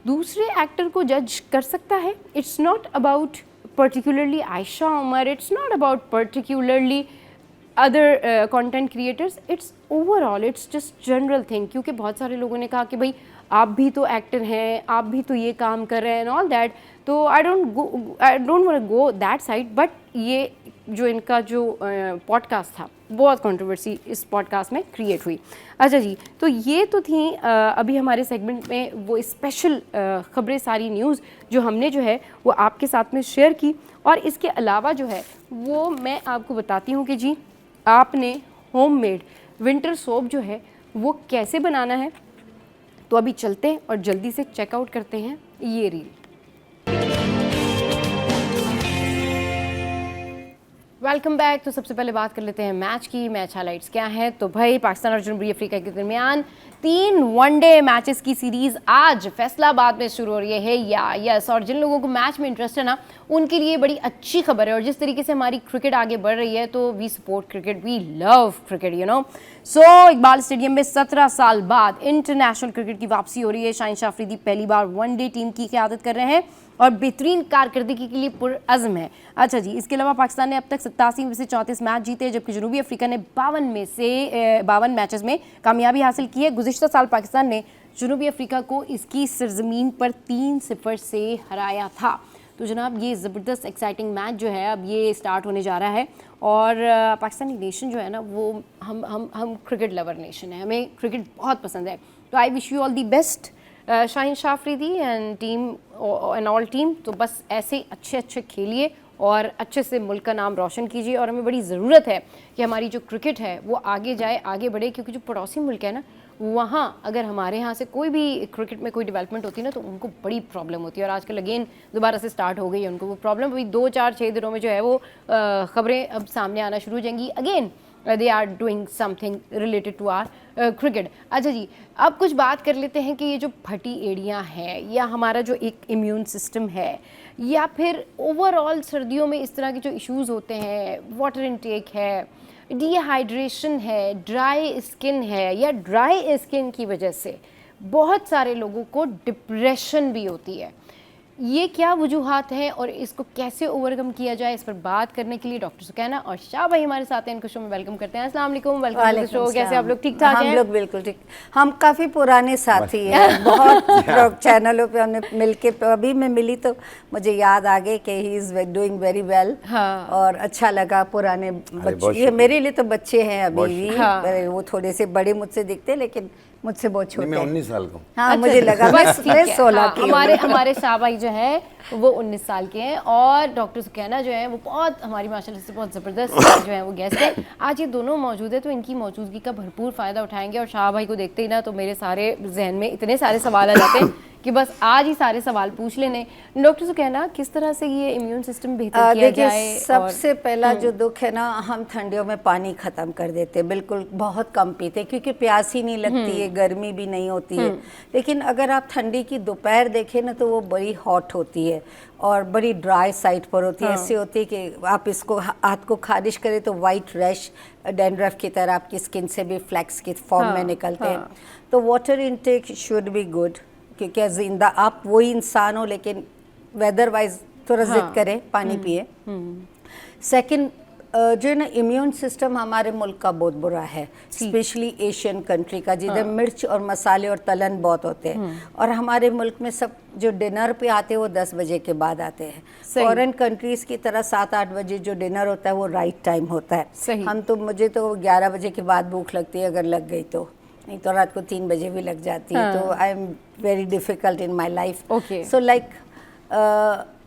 दूसरे एक्टर को जज कर सकता है? It's not about particularly Ayesha Umar, it's not about particularly other content creators, it's overall, it's just general thing. क्योंकि बहुत सारे लोगों ने कहा कि भाई आप भी तो एक्टर हैं, आप भी तो ये काम कर रहे हैं एंड ऑल दैट। तो I don't want go that side, but ये जो इनका जो पॉडकास्ट था बहुत कंट्रोवर्सी इस पॉडकास्ट में क्रिएट हुई। अच्छा जी, तो ये तो थी अभी हमारे सेगमेंट में वो स्पेशल ख़बरें, सारी न्यूज़ जो हमने जो है वो आपके साथ में शेयर की। और इसके अलावा जो है वो मैं आपको बताती हूँ कि जी आपने होममेड विंटर सोप जो है वो कैसे बनाना है। तो अभी चलते हैं और जल्दी से चेकआउट करते हैं ये रील। Welcome back. तो सबसे पहले बात कर लेते हैं मैच की। मैच हाइलाइट्स क्या हैं? तो भाई पाकिस्तान और जनूबी अफ्रीका के दरमियान 3 वनडे मैचेस की सीरीज़ आज फैसलाबाद में शुरू हो रही है। यस, और जिन लोगों को मैच में इंटरेस्ट है ना उनके लिए बड़ी अच्छी खबर है। और जिस तरीके से हमारी क्रिकेट आगे बढ़ रही है तो we support cricket, we love cricket, you know. So Iqbal stadium में 17 साल बाद इंटरनेशनल क्रिकेट की वापसी हो रही है। शाहिन अफरीदी पहली बार वनडे टीम की क़यादत कर रहे हैं और बेहतरीन कारकर्दगी के लिए पुरअज़्म है। अच्छा जी, इसके अलावा पाकिस्तान ने अब तक 87 में से 34 मैच जीते, जबकि जनूबी अफ्रीका ने 52 मैचेस में कामयाबी हासिल की है। गुज़िश्ता साल पाकिस्तान ने जनूबी अफ्रीका को इसकी सरजमीन पर 3-0 से हराया था। तो जनाब ये ज़बरदस्त एक्साइटिंग मैच जो है अब ये स्टार्ट होने जा रहा है। और पाकिस्तानी नेशन जो है ना वो हम क्रिकेट लवर नेशन है, हमें क्रिकेट बहुत पसंद है। तो I wish you all the best Shaheen Afridi and team and all team. तो बस ऐसे अच्छे खेलिए और अच्छे से मुल्क का नाम रोशन कीजिए। और हमें बड़ी ज़रूरत है कि हमारी जो क्रिकेट है वो आगे जाए, आगे बढ़े, क्योंकि जो पड़ोसी मुल्क है ना वहाँ अगर हमारे यहाँ से कोई भी क्रिकेट में कोई डेवलपमेंट होती है ना तो उनको बड़ी प्रॉब्लम होती है। और आजकल अगेन दोबारा से स्टार्ट हो गई है उनको वो प्रॉब्लम। अभी 2-4-6 दिनों में जो है वो ख़बरें अब सामने आना शुरू हो जाएंगी। Again they are doing something related to our cricket. अच्छा जी, अब कुछ बात कर लेते हैं कि ये जो फटी एड़ियाँ हैं या हमारा जो एक इम्यून सिस्टम है या फिर ओवरऑल सर्दियों में इस तरह के जो इश्यूज होते हैं, वाटर इनटेक है, डिहाइड्रेशन है, ड्राई स्किन है, या ड्राई स्किन की वजह से बहुत सारे लोगों को डिप्रेशन भी होती है, ये क्या वजूहात हैं और इसको कैसे ओवरकम किया जाए, इस पर बात करने के लिए डॉक्टर सुकैना और शाह भाई हमारे साथ हैं। इनको शो में वेलकम करते हैं। अस्सलाम वालेकुम, वेलकम टू शो। कैसे आप लोग? ठीक ठाक हैं? हम लोग बिल्कुल ठीक। हम काफ़ी पुराने साथी हैं, बहुत लोग चैनलों पे हमने मिलके, अभी मैं मिली तो मुझे याद आ गए कि he is doing very well. और अच्छा लगा, पुराने बच्चे, ये मेरे लिए तो बच्चे हैं अभी भी, वो थोड़े से बड़े मुझसे दिखते लेकिन मुझसे बहुत छोटे। मैं 19 साल का हूँ। हाँ, मुझे लगा बस ठीक है। 16 की। हमारे शाह भाई जो है वो 19 साल के हैं और डॉक्टर सुकैना जो है वो बहुत हमारी माशाल्लाह से बहुत ज़बरदस्त जो है वो गेस्ट है। आज ये दोनों मौजूद है तो इनकी मौजूदगी का भरपूर फ़ायदा उठाएंगे। और शाह भाई को देखते ही ना तो मेरे सारे जहन में इतने सारे सवाल आ जाते हैं कि बस आज ही सारे सवाल पूछ लेने। डॉक्टर सुकैना, किस तरह से ये इम्यून सिस्टम बेहतर किया जाए? सबसे पहला जो दुख है ना, हम ठंडियों में पानी ख़त्म कर देते हैं, बिल्कुल बहुत कम पीते क्योंकि प्यास ही नहीं लगती है, गर्मी भी नहीं होती है। लेकिन अगर आप ठंडी की दोपहर देखें ना तो वो बड़ी हॉट होती है और बड़ी ड्राई साइड पर होती है। ऐसी होती है कि आप इसको हाथ को खारिश करें तो वाइट रैश, डैंड्रफ की तरह आपकी स्किन से भी फ्लैक्स की फॉर्म में निकलते हैं। तो water intake should be good, क्योंकि जिंदा आप वही इंसान हो लेकिन वेदर वाइज थोड़ा जिद करें, पानी पिए। सेकंड, जो है ना, इम्यून सिस्टम हमारे मुल्क का बहुत बुरा है, स्पेशली एशियन कंट्री का, जिधर मिर्च और मसाले और तलन बहुत होते हैं। और हमारे मुल्क में सब जो डिनर पे आते हैं वो 10 बजे के बाद आते हैं। फॉरेन कंट्रीज़ की तरह 7-8 बजे जो डिनर होता है वो राइट टाइम होता है। हम तो, मुझे तो 11 बजे के बाद भूख लगती है, अगर लग गई तो, नहीं तो रात को 3 बजे भी लग जाती है। तो I am very difficult in my life. So like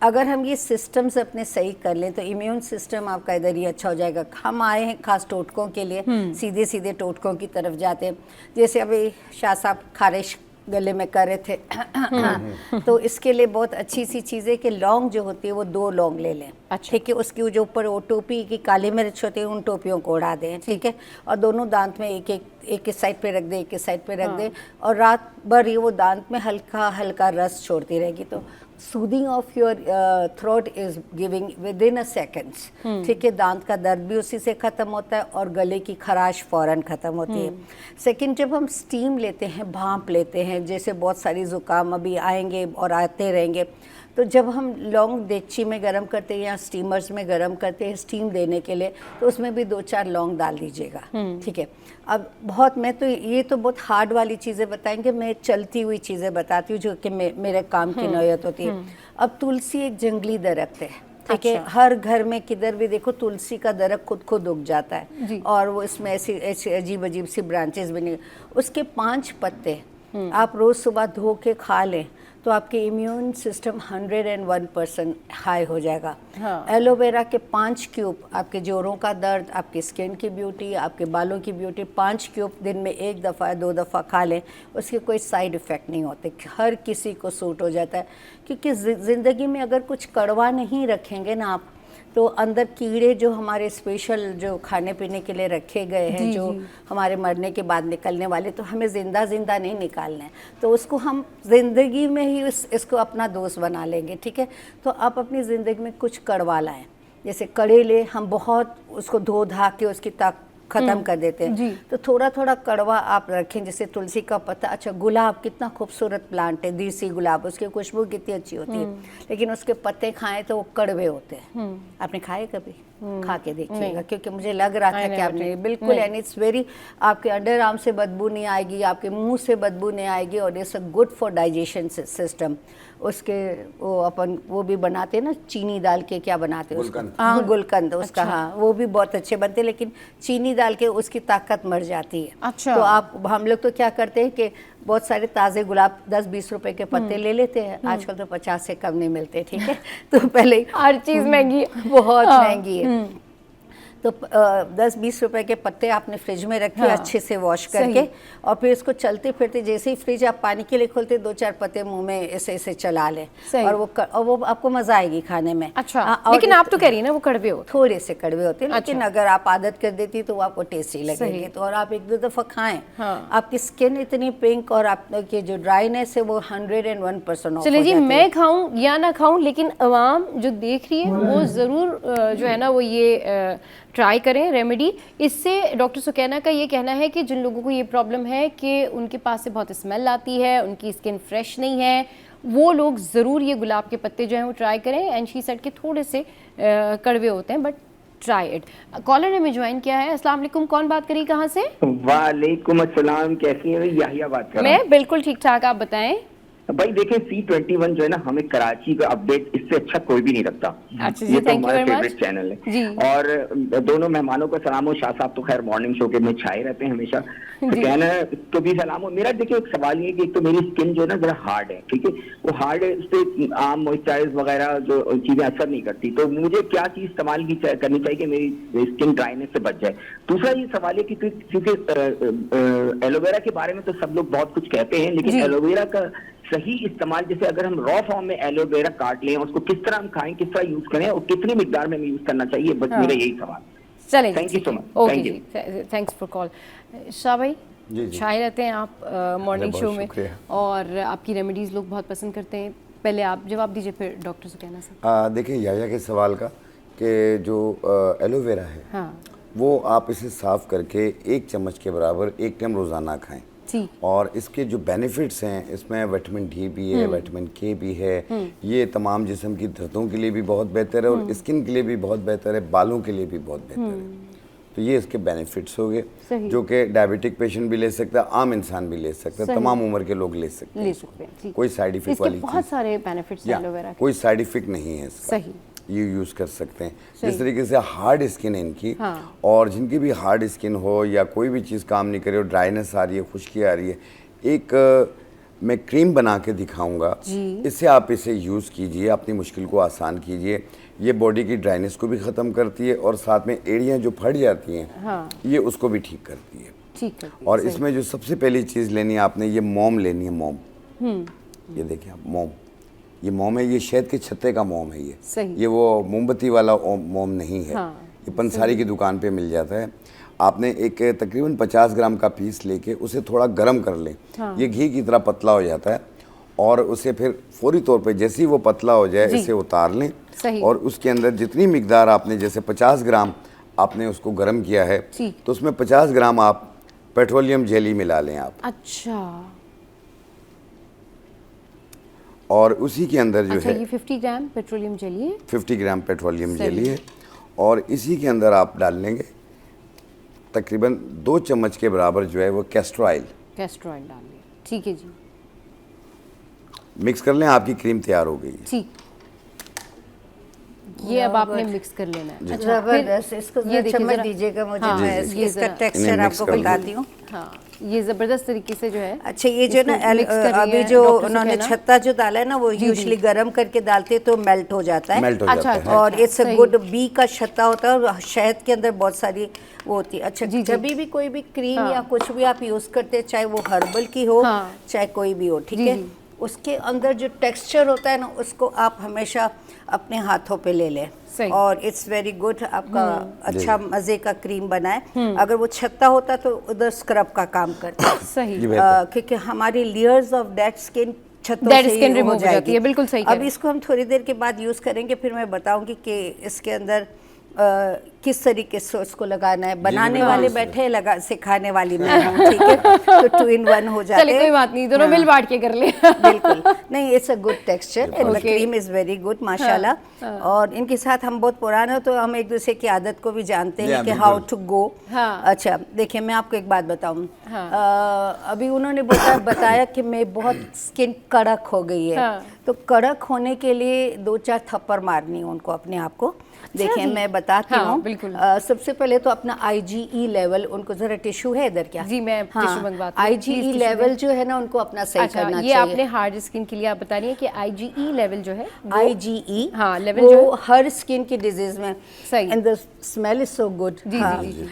अगर हम ये सिस्टम्स अपने सही कर लें तो इम्यून सिस्टम आपका इधर ही अच्छा हो जाएगा। हम आए हैं खास टोटकों के लिए, सीधे सीधे टोटकों की तरफ जाते हैं। जैसे अभी शाह साहब खारिश गले में कर रहे थे तो इसके लिए बहुत अच्छी सी चीज़ है कि लौंग जो होती है वो 2 लौंग ले लें। ठीक है, उसकी जो ऊपर वो टोपी की काली मिर्च होती है उन टोपियों को उड़ा दें। ठीक है, और दोनों दांत में एक साइड पे रख दें, एक साइड पे रख दें, और रात भर ये वो दांत में हल्का हल्का रस छोड़ती रहेगी। तो soothing of your throat is giving with in a seconds. ठीक है, दांत का दर्द भी उसी से ख़त्म होता है और गले की खराश फ़ौरन ख़त्म होती है। सेकंड, जब हम स्टीम लेते हैं, भांप लेते हैं, जैसे बहुत सारी ज़ुकाम अभी आएंगे और आते रहेंगे, तो जब हम लौंग देगची में गरम करते हैं या स्टीमर्स में गरम करते हैं स्टीम देने के लिए, तो उसमें भी 2-4 लौंग डाल दीजिएगा। ठीक है, अब बहुत, मैं तो ये तो बहुत हार्ड वाली चीज़ें बताएंगे, मैं चलती हुई चीज़ें बताती हूँ जो कि मेरे काम की नौयत होती है। अब तुलसी एक जंगली दरख्त है। ठीक है, हर घर में किधर भी देखो तुलसी का दरख्त खुद उग जाता है और वो इसमें ऐसी अजीब अजीब सी ब्रांचेस बनी। उसके 5 पत्ते आप रोज़ सुबह धो के खा लें तो आपके इम्यून सिस्टम 101% हाई हो जाएगा। एलोवेरा के 5 क्यूब आपके जोड़ों का दर्द, आपकी स्किन की ब्यूटी, आपके बालों की ब्यूटी, 5 क्यूब दिन में 1 दफ़ा 2 दफ़ा खा लें, उसके कोई साइड इफ़ेक्ट नहीं होते, हर किसी को सूट हो जाता है। क्योंकि ज़िंदगी में अगर कुछ कड़वा नहीं रखेंगे ना आप, तो अंदर कीड़े जो हमारे स्पेशल जो खाने पीने के लिए रखे गए हैं, जो हमारे मरने के बाद निकलने वाले, तो हमें ज़िंदा नहीं निकालना है, तो उसको हम ज़िंदगी में ही इसको अपना दोस्त बना लेंगे। ठीक है, तो आप अपनी ज़िंदगी में कुछ कड़वा लाएँ, जैसे कड़ेले हम बहुत उसको धो धा के उसकी ख़त्म कर देते हैं, तो थोड़ा थोड़ा कड़वा आप रखें, जैसे तुलसी का पत्ता। अच्छा, गुलाब कितना खूबसूरत प्लांट है, देसी गुलाब, उसकी खुशबू कितनी अच्छी होती है, लेकिन उसके पत्ते खाएं तो वो कड़वे होते हैं। आपने खाए कभी? खा के देखिएगा, क्योंकि मुझे लग रहा था कि आपने बिल्कुल, एंड इट्स वेरी, आपके अंडर आर्म से बदबू नहीं आएगी, आपके मुंह से बदबू नहीं आएगी, और it's a good for digestion system. उसके वो अपन वो भी बनाते हैं ना, चीनी डाल के, क्या बनाते हैं उसका? हाँ, गुलकंद उसका। हाँ, वो भी बहुत अच्छे बनते हैं, लेकिन चीनी डाल के उसकी ताकत मर जाती है। अच्छा। तो हम लोग तो क्या करते हैं कि बहुत सारे ताज़े गुलाब 10-20 रुपए के पत्ते ले लेते हैं। आजकल तो 50 से कम नहीं मिलते। ठीक है, तो पहले हर चीज़ महंगी है, बहुत महंगी है। तो 10-20 रुपए के पत्ते आपने फ्रिज में रखे अच्छे से वॉश करके, और फिर इसको चलते फिरते जैसे ही फ्रिज आप पानी के लिए खोलते 2-4 पत्ते मुंह में ऐसे ऐसे चला लें, और वो आपको मजा आएगी खाने में। अच्छा, लेकिन आप तो कह रही है ना वो कड़वे होते, थोड़े से कड़वे होते हैं, लेकिन अगर आप आदत कर देती तो वो आपको टेस्टी लगेगी। तो और आप 1-2 दफा खाएं, आपकी स्किन इतनी पिंक और आपकी जो ड्राइनेस है वो 101% ऑफ। चलिए जी, मैं खाऊं या ना खाऊं, लेकिन अवाम जो देख रही है वो ज़रूर जो है ना वो ये ट्राई करें रेमेडी। इससे डॉक्टर सुकैना का ये कहना है कि जिन लोगों को ये प्रॉब्लम है कि उनके पास से बहुत स्मेल आती है, उनकी स्किन फ्रेश नहीं है, वो लोग ज़रूर ये गुलाब के पत्ते जो हैं वो ट्राई करें। एंड शी सेड के थोड़े से कड़वे होते हैं, बट ट्राई इट। कॉलर ने हमें ज्वाइन किया है। अस्सलाम वालेकुम, कौन बात करी, कहाँ से? वालेकुम अस्सलाम, कैसी हैं? याहिया बात कर रहा हूं। मैं बिल्कुल ठीक ठाक, आप बताएं। भाई देखें, C21 जो है ना, हमें कराची का अपडेट इससे अच्छा कोई भी नहीं रखता। अच्छा जी, ये तो थैंक यू हमारा वेरी मच फेवरेट चैनल है जी। और दोनों मेहमानों को सलाम हो। शाह साहब तो खैर मॉर्निंग शो के में छाए रहते हैं हमेशा, तो कहना है तो भी सलाम हो। मेरा देखिए एक सवाल ये है कि एक तो मेरी स्किन जो है ना जरा हार्ड है, ठीक है, वो हार्ड है, उस पर आम मॉइस्चराइज वगैरह जो चीजें असर नहीं करती, तो मुझे क्या चीज इस्तेमाल करनी चाहिए कि मेरी स्किन ड्राइनेस से बच जाए। दूसरा ये सवाल है कि क्योंकि एलोवेरा के बारे में तो सब लोग बहुत कुछ कहते हैं, लेकिन एलोवेरा का सही इस्तेमाल, जैसे अगर हम रॉ फॉर्म में एलोवेरा काट लें, उसको किस तरह हम खाएं, किस तरह यूज करें और कितनी मिकदार में हमें यूज करना चाहिए, बस मेरा यही सवाल। चलें, thank you so much. Okay जी, थैंक्स फॉर कॉल। शाह भाई, छाए रहते हैं आप मॉर्निंग शो में और आपकी रेमेडीज लोग बहुत पसंद करते हैं। पहले आप जवाब दीजिए, फिर डॉक्टर से कहना सर। देखिए याया के सवाल का कि जो एलोवेरा है वो आप इसे साफ़ करके 1 चम्मच के बराबर 1 टाइम रोज़ाना खाएं। और इसके जो बेनिफिट्स हैं, इसमें विटामिन डी भी है, विटामिन के भी है, ये तमाम जिस्म की दर्दों के लिए भी बहुत बेहतर है और स्किन के लिए भी बहुत बेहतर है, बालों के लिए भी बहुत बेहतर है। तो ये इसके बेनिफिट्स हो गए, जो कि डायबिटिक पेशेंट भी ले सकता है, आम इंसान भी ले सकता है, तमाम उम्र के लोग ले सकते हैं। कोई साइड इफेक्ट वाली बहुत सारे बेनिफिट्स हैं एलोवेरा के, कोई साइड इफेक्ट नहीं है इसका। सही, ये यूज़ कर सकते हैं। जिस तरीके से हार्ड स्किन है इनकी, और जिनकी भी हार्ड स्किन हो या कोई भी चीज़ काम नहीं करे और ड्राइनेस आ रही है, खुश्की आ रही है, एक मैं क्रीम बना के दिखाऊंगा, इससे आप इसे यूज़ कीजिए, अपनी मुश्किल को आसान कीजिए। ये बॉडी की ड्राइनेस को भी ख़त्म करती है और साथ में एड़ियाँ जो फट जाती हैं ये उसको भी ठीक करती है। और इसमें जो सबसे पहली चीज़ लेनी है आपने, ये मोम लेनी है। मोम, ये देखिए आप, मोम, ये मोम है, ये शहद के छत्ते का मोम है। ये वो मोमबत्ती वाला मोम नहीं है। ये पंसारी की दुकान पे मिल जाता है। आपने एक तकरीबन 50 ग्राम का पीस लेके उसे थोड़ा गर्म कर लें। ये घी की तरह पतला हो जाता है और उसे फिर फौरी तौर पे जैसे ही वो पतला हो जाए इसे उतार लें और उसके अंदर जितनी मिकदार आपने, जैसे 50 ग्राम आपने उसको गर्म किया है, तो उसमें 50 ग्राम आप पेट्रोलियम जेली मिला लें आप। अच्छा, और उसी के अंदर जो है ये 50 ग्राम पेट्रोलियम जेली है, 50 ग्राम पेट्रोलियम जेली है, और इसी के अंदर आप डाल लेंगे तकरीबन 2 चम्मच के बराबर जो है वो कैस्टर ऑयल डाल लिया। ठीक है जी, मिक्स कर लें, आपकी क्रीम तैयार हो गई। ठीक, ये अब आपने मिक्स कर लेना है। जबरदस्त, इसको ये चम्मच दीजिएगा मुझे, मैं इसका टेक्सचर आपको बताती हूँ। ये जबरदस्त तरीके से जो है। अच्छा, ये जो ना अभी जो उन्होंने छत्ता जो डाला है ना, वो यूजुअली गर्म करके डालते तो मेल्ट हो जाता है। मेल्ट हो जाता है। और इट्स अ गुड, बी का छत्ता होता है और शहद के अंदर बहुत सारी वो होती है। अच्छा, जब भी कोई भी क्रीम या कुछ भी आप यूज करते हैं, चाहे वो हर्बल की हो चाहे कोई भी हो, ठीक है, उसके अंदर जो टेक्सचर होता है ना, उसको आप हमेशा अपने हाथों पे ले लें और इट्स वेरी गुड। आपका अच्छा मजे का क्रीम बनाए। अगर वो छत्ता होता तो उधर स्क्रब का काम करता है। सही, क्योंकि हमारी लेयर्स ऑफ डेड स्किन छत्तों से ही हो जाती है। बिल्कुल सही। अब इसको हम थोड़ी देर के बाद यूज करेंगे, फिर मैं बताऊंगी कि इसके अंदर किस तरीके से उसको लगाना है। बनाने वाले बैठे, लगा सिखाने वाली मैं हूँ, ठीक है, तो 2 in 1 हो जाते हैं। चलिए, कोई बात नहीं, दोनों मिल बांट के कर ले। बिल्कुल नहीं, it's a good texture and the cream is very good माशाल्लाह। और इनके साथ हम बहुत पुराने हो, तो हम एक दूसरे की आदत को भी जानते हैं कि हाउ टू गो। अच्छा देखिए, मैं आपको एक बात बताऊँ, अभी उन्होंने बताया कि मैं बहुत स्किन कड़क हो गई है। तो कड़क होने के लिए 2-4 थप्पड़ मारनी है उनको अपने आप को। देखिए मैं बताती हूँ। बिल्कुल। सबसे पहले तो अपना IgE लेवल, उनको जरा टिश्यू है इधर क्या? जी मैं टिश्यू मंगवाती हूँ। IgE लेवल जो है ना उनको अपना सही करना चाहिए। ये आपने हार्ड स्किन के लिए आप बता रही हैं कि IgE लेवल जो है, IgE हाँ लेवल वो जो हर स्किन की डिजीज में सही। And the smell is so good. जी जी जी।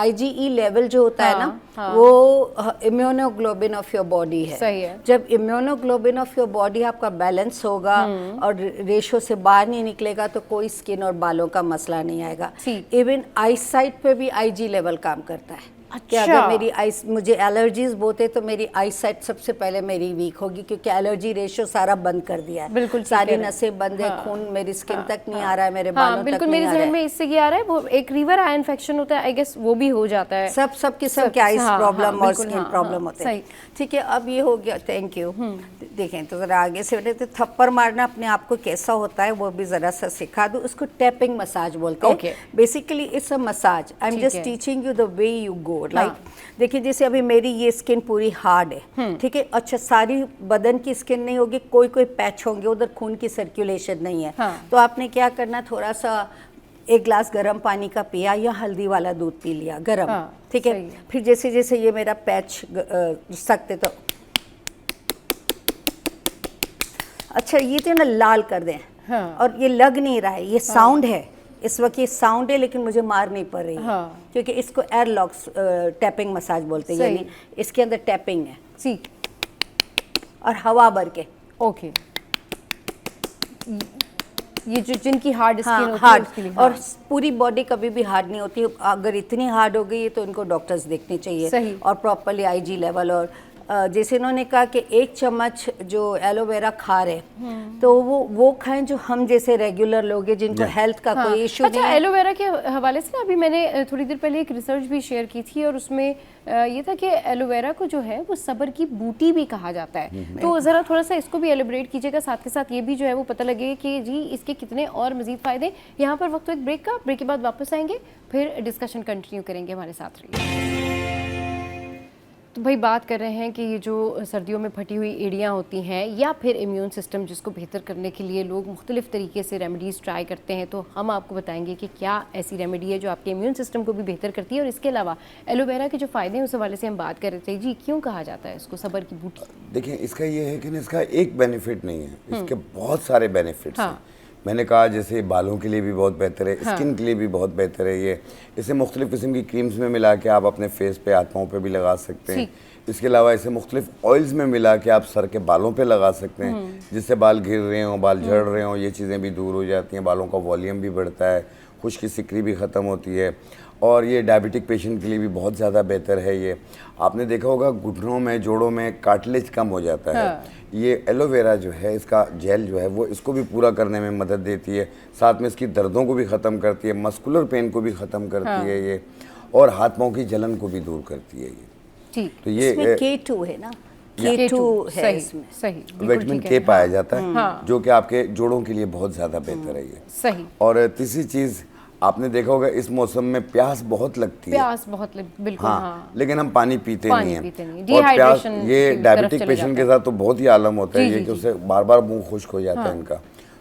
IgE लेवल जो होता है ना वो इम्यूनोग्लोबिन ऑफ योर बॉडी है। सही है। जब इम्यूनोग्लोबिन ऑफ योर बॉडी आपका बैलेंस होगा और रेशो से बाहर नहीं निकलेगा तो कोई स्किन और बालों का मसला नहीं आएगा। इवन आई साइट पे भी IG लेवल काम करता है। कि अगर मेरी आइस, मुझे एलर्जीज बहुत है तो मेरी आई साइट सबसे पहले मेरी वीक होगी क्योंकि एलर्जी रेशियो सारा बंद कर दिया है। बिल्कुल सारी नसें बंद है, खून मेरी स्किन तक नहीं आ रहा है, मेरे बालों तक बिल्कुल नहीं मेरे आ रहा जहन है। में इससे ये आ रहा है, वो एक रिवर आई इन्फेक्शन होता है, आई गेस वो भी हो जाता है। सब किस्म के आइस प्रॉब्लम और स्किन प्रॉब्लम होते हैं। सही। ठीक है, अब ये हो गया, थैंक यू। देखें तो जरा आगे से बैठे, तो थप्पड़ मारना अपने आप को कैसा होता है वो भी जरा सा सिखा दूं। उसको टैपिंग मसाज बोलते हैं। Basically it's a massage. I am just teaching you the way you go. Like देखिए जैसे अभी मेरी ये स्किन पूरी हार्ड है, ठीक है, अच्छा सारी बदन की स्किन नहीं होगी, कोई कोई पैच होंगे, उधर खून की सर्कुलेशन नहीं है। तो आपने क्या करना, थोड़ा सा 1 गिलास गर्म पानी का पिया या हल्दी वाला दूध पी लिया गर्म, ठीक है। फिर जैसे जैसे ये मेरा पैच सकते तो अच्छा ये तो ना लाल कर दें। और ये लग नहीं रहा है, ये साउंड है इस वक्त, ये साउंड है लेकिन मुझे मार नहीं पड़ रही है क्योंकि इसको एयर लॉक्स टैपिंग मसाज बोलते हैं, यानी इसके अंदर टैपिंग है सी और हवा भर के। ओके, ये जो जिनकी हार्ड स्किन होती है हार्ड उसके लिए, और पूरी बॉडी कभी भी हार्ड नहीं होती। अगर इतनी हार्ड हो गई है तो इनको डॉक्टर्स देखने चाहिए। सही। और प्रॉपरली IG लेवल। और जैसे इन्होंने कहा कि 1 चम्मच जो एलोवेरा खा रहे तो वो खाएं जो हम जैसे रेगुलर लोग हैं जिनको हेल्थ का कोई इशू नहीं अच्छा है। एलोवेरा के हवाले से अभी मैंने थोड़ी देर पहले एक रिसर्च भी शेयर की थी और उसमें ये था कि एलोवेरा को जो है वो सब्र की बूटी भी कहा जाता है। तो ज़रा थोड़ा सा इसको भी एलिब्रेट कीजिएगा, साथ के साथ ये भी जो है वो पता लगे कि जी इसके कितने और मज़ीद फ़ायदे। यहाँ पर वक्त एक ब्रेक का, ब्रेक के बाद वापस आएंगे, फिर डिस्कशन कंटिन्यू करेंगे, हमारे साथ रहिए। तो भाई बात कर रहे हैं कि ये जो सर्दियों में फटी हुई एड़ियाँ होती हैं या फिर इम्यून सिस्टम जिसको बेहतर करने के लिए लोग मुख्तलिफ़ तरीके से रेमेडीज़ ट्राई करते हैं, तो हम आपको बताएंगे कि क्या ऐसी रेमेडी है जो आपके इम्यून सिस्टम को भी बेहतर करती है। और इसके अलावा एलोवेरा के जो फ़ायदे हैं उस हवाले से हम बात कर रहे थे। जी क्यों कहा जाता है इसको सब्र की बूटी? देखिए इसका ये है कि इसका एक बेनिफिट नहीं है, इसके बहुत सारे बेनिफिट्स हैं। मैंने कहा जैसे बालों के लिए भी बहुत बेहतर है, स्किन के लिए भी बहुत बेहतर है ये। इसे मुख्तलिफ़ किस्म की क्रीम्स में मिला के आप अपने फेस पे, हाथ पाँव पे भी लगा सकते हैं। इसके अलावा इसे मुख्तलिफ ऑयल्स में मिला के आप सर के बालों पे लगा सकते हैं, जिससे बाल गिर रहे हों, बाल झड़ रहे हों, ये चीज़ें भी दूर हो जाती हैं, बालों का वॉल्यूम भी बढ़ता है, खुश्की सिकरी भी ख़त्म होती है। और ये डायबिटिक पेशेंट के लिए भी बहुत ज़्यादा बेहतर है। ये आपने देखा होगा घुटनों में, जोड़ों में कार्टिलेज कम हो जाता है। ये एलोवेरा जो है, इसका जेल जो है वो इसको भी पूरा करने में मदद देती है, साथ में इसकी दर्दों को भी ख़त्म करती है, मस्कुलर पेन को भी ख़त्म करती है ये, और हाथ पाँव की जलन को भी दूर करती है ये। तो ये K2 है ना, K2 है इसमें, सही विटामिन K पाया जाता है जो कि आपके जोड़ों के लिए बहुत ज़्यादा बेहतर है ये। सही। और तीसरी चीज़ आपने देखा होगा इस मौसम में प्यास बहुत लगती है। प्यास बहुत बिल्कुल। हाँ, लेकिन हम पानी पीते नहीं हैं। और प्यास ये डायबिटिक पेशेंट के साथ तो बहुत ही आलम होता है ये कि उससे बार बार मुंह खुश्क हो जाता है इनका।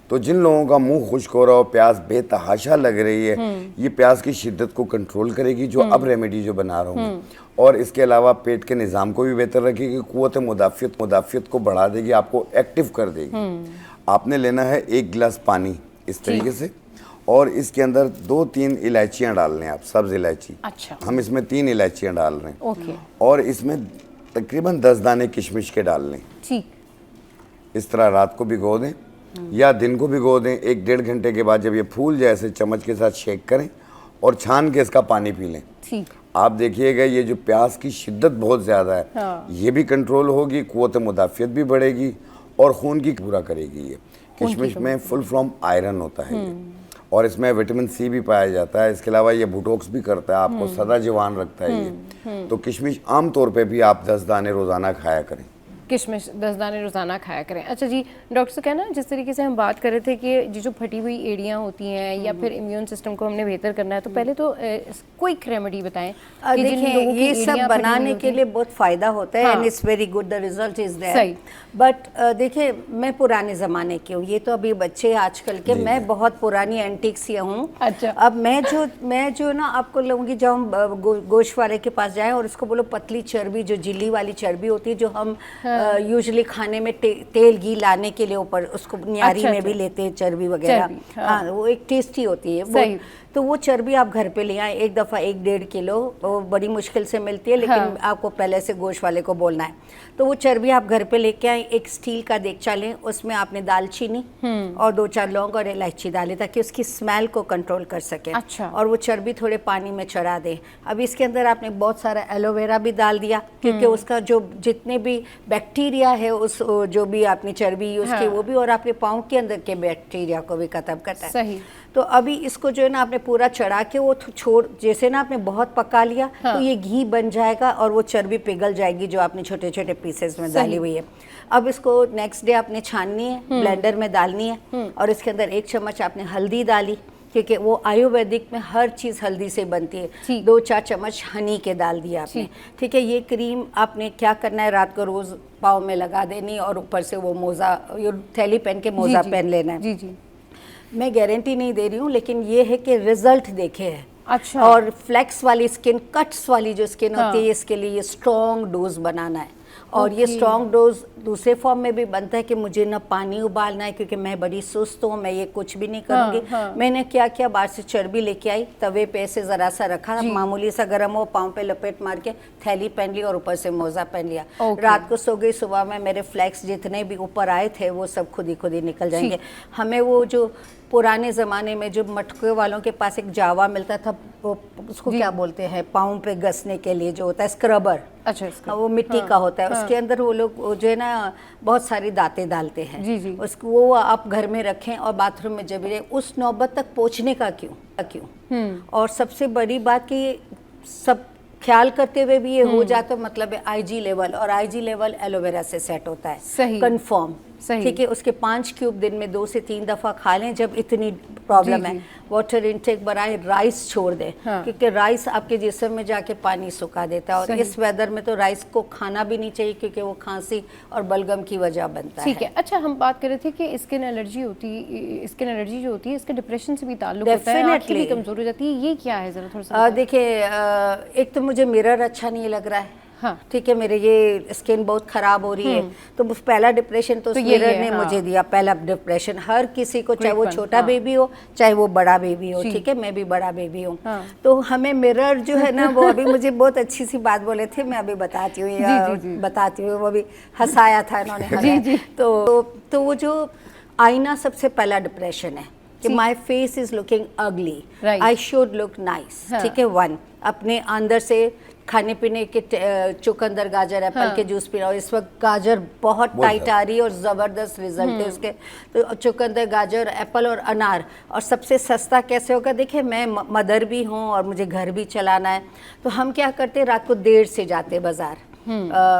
तो जिन लोगों का मुंह खुश्क हो रहा हो, प्यास बेतहाशा लग रही है, ये प्यास की शिद्दत को कंट्रोल करेगी, जो अब रेमेडी जो बना रहा हूँ। और इसके अलावा पेट के निज़ाम को भी बेहतर रखेगी, कुव्वत मुदाफ़ियत को बढ़ा देगी, आपको एक्टिव कर देगी। आपने लेना है 1 गिलास पानी इस तरीके से, और इसके अंदर 2-3 इलायचियाँ डाल लें आप, सब्ज़ इलायची। अच्छा। हम इसमें 3 इलायचियाँ डाल रहे हैं। ओके। और इसमें तकरीबन 10 दाने किशमिश के डाल लें। ठीक। इस तरह रात को भिगो दें या दिन को भिगो दें। 1-1.5 घंटे के बाद जब ये फूल जाए ऐसे चम्मच के साथ शेक करें और छान के इसका पानी पी लें। ठीक। आप देखिएगा ये जो प्यास की शिद्दत बहुत ज़्यादा है, ये भी कंट्रोल होगी, कुव्वत मुदाफ़ियत भी बढ़ेगी और खून की पूरा करेगी। ये किशमिश में फुल फ्रॉम आयरन होता है ये, और इसमें विटामिन C भी पाया जाता है। इसके अलावा ये बुटोक्स भी करता है, आपको सदा जवान रखता है ये। तो किशमिश आम तौर पे भी आप 10 दाने रोज़ाना खाया करें। किशमिश 10 दाने रोज़ाना खाया करें। अच्छा जी, डॉक्टर से कहना, जिस तरीके से हम बात कर रहे थे कि जो फटी हुई एड़ियाँ होती हैं या फिर इम्यून सिस्टम को हमने बेहतर करना है, तो पहले तो क्विक रेमेडी बताएं कि जिन देखिए लोगों की ये सब एड़ियाँ फटी हुई बनाने होती के हैं। लिए बहुत फ़ायदा होता है हाँ। And it's very good, the result is सही। देयर। बट देखिए मैं पुराने ज़माने की हूँ, ये तो अभी बच्चे आजकल के, मैं बहुत पुरानी एंटीक्स हूँ। अच्छा। अब मैं जो ना आपको लगूँगी, जब हम गोश्त वाले के पास जाएं और उसको बोलो पतली चर्बी, जो झिल्ली वाली चर्बी होती है, जो हम यूजुअली खाने में तेल घी लाने के लिए ऊपर उसको न्यारी अच्छा, में भी अच्छा। लेते हैं चर्बी वगैरह। चर्बी, हाँ। हाँ, वो एक टेस्टी होती है सही। तो वो चर्बी आप घर पे ले आए, एक दफ़ा 1-1.5 किलो, वो बड़ी मुश्किल से मिलती है, लेकिन हाँ। आपको पहले से गोश्त वाले को बोलना है। तो वो चर्बी आप घर पे लेके आए, एक स्टील का देगचा लें, उसमें आपने दालचीनी और 2-4 लौंग और इलायची डालें ताकि उसकी स्मेल को कंट्रोल कर सके। अच्छा। और वो चर्बी थोड़े पानी में चढ़ा दें। अब इसके अंदर आपने बहुत सारा एलोवेरा भी डाल दिया, क्योंकि उसका जो जितने भी बैक्टीरिया है उस जो भी आपने चर्बी यूज़ की, वो भी, और आपके पाँव के अंदर के बैक्टीरिया को भी खत्म करता है। सही। तो अभी इसको जो है ना आपने पूरा चढ़ा के वो छोड़, जैसे ना आपने बहुत पका लिया तो ये घी बन जाएगा और वो चर्बी पिघल जाएगी जो आपने छोटे छोटे पीसेस में डाली हुई है। अब इसको नेक्स्ट डे आपने छाननी है, ब्लेंडर में डालनी है, और इसके अंदर 1 चम्मच आपने हल्दी डाली, क्योंकि वो आयुर्वेदिक में हर चीज़ हल्दी से बनती है। 2-4 चम्मच हनी के डाल दिया आपने, ठीक है। ये क्रीम आपने क्या करना है, रात को रोज़ पाँव में लगा देनी, और ऊपर से वो मोज़ा, थैली पहन के मोज़ा पहन लेना है। जी जी। मैं गारंटी नहीं दे रही हूँ, लेकिन ये है कि रिजल्ट देखे है। अच्छा। और फ्लेक्स वाली स्किन, कट्स वाली जो स्किन होती है, इसके लिए ये स्ट्रॉन्ग डोज बनाना है। और ये स्ट्रॉन्ग डोज दूसरे फॉर्म में भी बनता है कि मुझे ना पानी उबालना है, क्योंकि मैं बड़ी सुस्त हूँ, मैं ये कुछ भी नहीं करूँगी। मैंने क्या किया, बाहर से चर्बी लेके आई, तवे पे से ज़रा सा रखा, मामूली सा गर्म हो, पाँव पे लपेट मार के थैली पहन ली और ऊपर से मोज़ा पहन लिया। रात को सो गई, सुबह में मेरे फ्लैक्स जितने भी ऊपर आए थे वो सब खुद ही निकल जाएंगे। हमें वो जो पुराने ज़माने में जो मटके वालों के पास एक जावा मिलता था, वो उसको क्या बोलते हैं, पाँव पे घसने के लिए जो होता है, स्क्रबर। अच्छा। वो मिट्टी का होता है, उसके अंदर वो लोग जो है ना बहुत सारी दांतें डालते हैं। जी जी। उसको वो आप घर में रखें, और बाथरूम में जब भी उस नौबत तक पहुंचने का क्यों। और सबसे बड़ी बात कि सब ख्याल करते हुए भी ये हो जाता, मतलब है IG लेवल, और IG लेवल एलोवेरा से सेट होता है। सही। कंफर्म। सही। ठीक है। उसके 5 क्यूब दिन में 2 से 3 दफ़ा खा लें जब इतनी प्रॉब्लम है। वाटर इनटेक बढ़ाएं, राइस छोड़ दें, क्योंकि राइस आपके जिस्म में जाके पानी सुखा देता है, और इस वेदर में तो राइस को खाना भी नहीं चाहिए, क्योंकि वो खांसी और बलगम की वजह बनता है। ठीक है। अच्छा, हम बात कर रहे थे कि स्किन एलर्जी जो होती है, इसके डिप्रेशन से भी ताल्लुक होता है, आँखें भी कमजोर हो जाती है, ये क्या है, जरा थोड़ा सा देखिए, एक तो मुझे मिरर अच्छा नहीं लग रहा है। हाँ। ठीक है, मेरे ये स्किन बहुत खराब हो रही है, तो पहला डिप्रेशन तो उस मिरर ने मुझे दिया। पहला डिप्रेशन हर किसी को, चाहे वो छोटा बेबी हो चाहे वो बड़ा बेबी हो, ठीक है, मैं भी बड़ा बेबी हूँ। तो हमें मिरर जो है ना, वो अभी मुझे बहुत अच्छी सी बात बोले थे, मैं अभी बताती हूँ, वो भी हंसाया था इन्होंने। तो वो जो आईना सबसे पहला डिप्रेशन है कि माई फेस इज लुकिंग अगली, आई शुड लुक नाइस। ठीक है। 1 अपने अंदर से खाने पीने के चुकंदर, गाजर, एप्पल के जूस पी रहा हूँ। इस वक्त गाजर बहुत टाइट आ रही है और ज़बरदस्त रिजल्ट है उसके। तो चुकंदर, गाजर, एप्पल और अनार। और सबसे सस्ता कैसे होगा, देखिए मैं मदर भी हूँ और मुझे घर भी चलाना है, तो हम क्या करते हैं, रात को देर से जाते बाज़ार।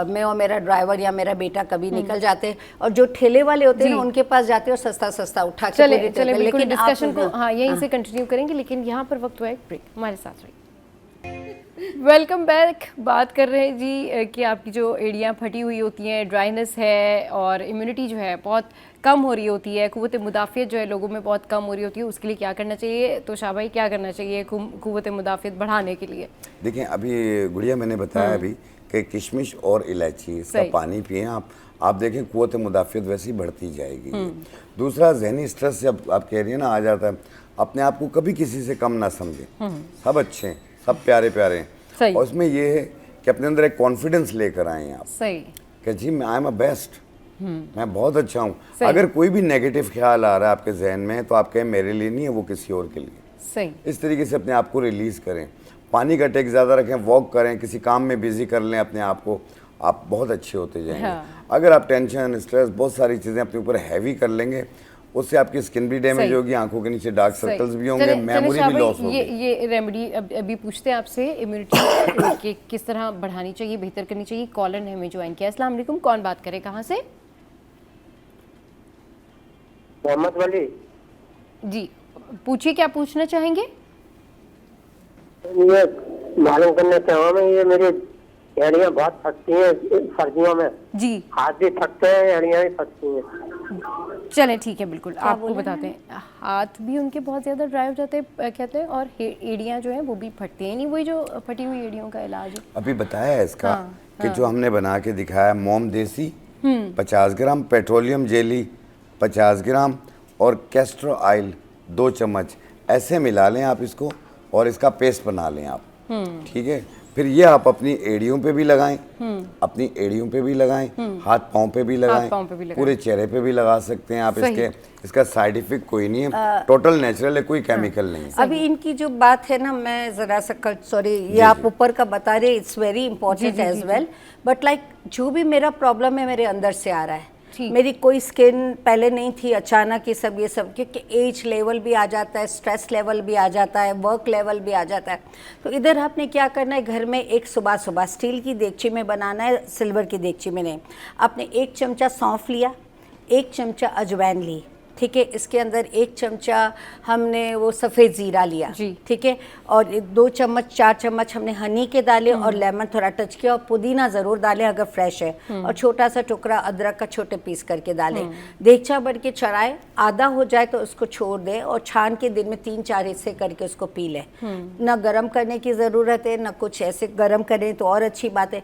मैं और मेरा ड्राइवर या मेरा बेटा कभी निकल जाते, और जो ठेले वाले होते हैं ना, उनके पास जाते हैं और सस्ता उठा के चले लेकिन डिस्कशन को यहीं से कंटिन्यू करेंगे, लेकिन यहाँ पर वक्त हुआ एक ब्रेक। हमारे साथ रहिए। Welcome back. बात कर रहे हैं जी कि आपकी जो एड़ियाँ फटी हुई होती हैं, ड्राइनेस है, और इम्यूनिटी जो है बहुत कम हो रही होती है, क़ुव्वत मुदाफ़ियत जो है लोगों में बहुत कम हो रही होती है, उसके लिए क्या करना चाहिए? तो शाह भाई, क्या करना चाहिए क़ुव्वत मुदाफ़ियत बढ़ाने के लिए? देखिए, अभी गुड़िया मैंने बताया अभी कि किशमिश और इलायची, इसका पानी पिएं आप देखें क़ुव्वत मुदाफ़ियत वैसे ही बढ़ती जाएगी। दूसरा, ज़हनी स्ट्रेस जब आप कह रही हैं ना आ जाता है, अपने आप को कभी किसी से कम ना समझें। सब अच्छे हैं, सब प्यारे प्यारे हैं, और उसमें ये है कि अपने अंदर एक कॉन्फिडेंस लेकर आए आप। सही। कि जी आई एम अ बेस्ट, मैं बहुत अच्छा हूँ। अगर कोई भी नेगेटिव ख्याल आ रहा है आपके जहन में, तो आप कहें मेरे लिए नहीं है, वो किसी और के लिए। सही। इस तरीके से अपने आप को रिलीज़ करें, पानी का टेक ज़्यादा रखें, वॉक करें, किसी काम में बिजी कर लें अपने आप को, आप बहुत अच्छे होते जाएंगे। अगर आप टेंशन, स्ट्रेस, बहुत सारी चीज़ें अपने ऊपर हैवी कर लेंगे, उससे आपकी स्किन भी डैमेज सही। होगी, आंखों के नीचे डार्क सही। सर्कल्स भी होंगे, चले मेमोरी शाह भी भाई, लॉस होगी। ये रेमेडी अभी पूछते हैं आपसे, इम्यूनिटी के किस तरह बढ़ानी चाहिए, बेहतर करनी चाहिए। कॉलर ने हमें ज्वाइन किया। अस्सलाम वालेकुम, कौन बात करे, कहाँ से? मोहम्मद वली। जी पूछिए, क्या पूछना चाहेंगे? ये मालूम करना चाहूँ मैं, ये मेरी एड़ियाँ बहुत फटती हैं सर्दियों में, जी हाथ भी फटते हैं, एड़ियाँ भी फटती हैं। चलें ठीक है, बिल्कुल आपको बताते हैं। हाथ भी उनके बहुत ज़्यादा ड्राई हो जाते हैं कहते हैं, और एड़ियाँ जो हैं वो भी फटती हैं। नहीं वही जो फटी हुई एड़ियों का इलाज है। अभी बताया है इसका हाँ, कि जो हमने बना के दिखाया, मोम देसी 50 ग्राम, पेट्रोलियम जेली 50 ग्राम और कैस्टर ऑयल 2 चम्मच, ऐसे मिला लें आप इसको और इसका पेस्ट बना लें आप, ठीक है। फिर ये आप अपनी एड़ियों पे भी लगाएं, अपनी एड़ियों पे भी लगाएं, हाथ पाँव पे भी लगाएं, पूरे चेहरे पे भी लगा सकते हैं आप। इसका साइड इफेक्ट कोई नहीं है, टोटल नेचुरल है, कोई केमिकल नहीं है। अभी इनकी जो बात है ना, मैं ज़रा सा सॉरी, ये आप ऊपर का बता रहे, it's very important as well, but like जो भी मेरा प्रॉब्लम है मेरे अंदर से आ रहा है। मेरी कोई स्किन पहले नहीं थी, अचानक ये सब क्योंकि एज लेवल भी आ जाता है, स्ट्रेस लेवल भी आ जाता है, वर्क लेवल भी आ जाता है। तो इधर आपने क्या करना है, घर में एक सुबह सुबह स्टील की देगची में बनाना है, सिल्वर की देगची में नहीं। आपने 1 चमचा सौंफ लिया, 1 चमचा अजवाइन ली, ठीक है। इसके अंदर 1 चमचा हमने वो सफ़ेद ज़ीरा लिया, ठीक है। और 2 चम्मच 4 चम्मच हमने हनी के डाले और लेमन थोड़ा टच किया, और पुदीना ज़रूर डालें अगर फ्रेश है, और छोटा सा टुकड़ा अदरक का छोटे पीस करके डालें। देगचा भर के चढ़ाए, आधा हो जाए तो उसको छोड़ दें और छान के दिन में 3-4 हिस्से करके उसको पी लें। ना गर्म करने की ज़रूरत है, ना कुछ ऐसे गर्म करें तो और अच्छी बात है।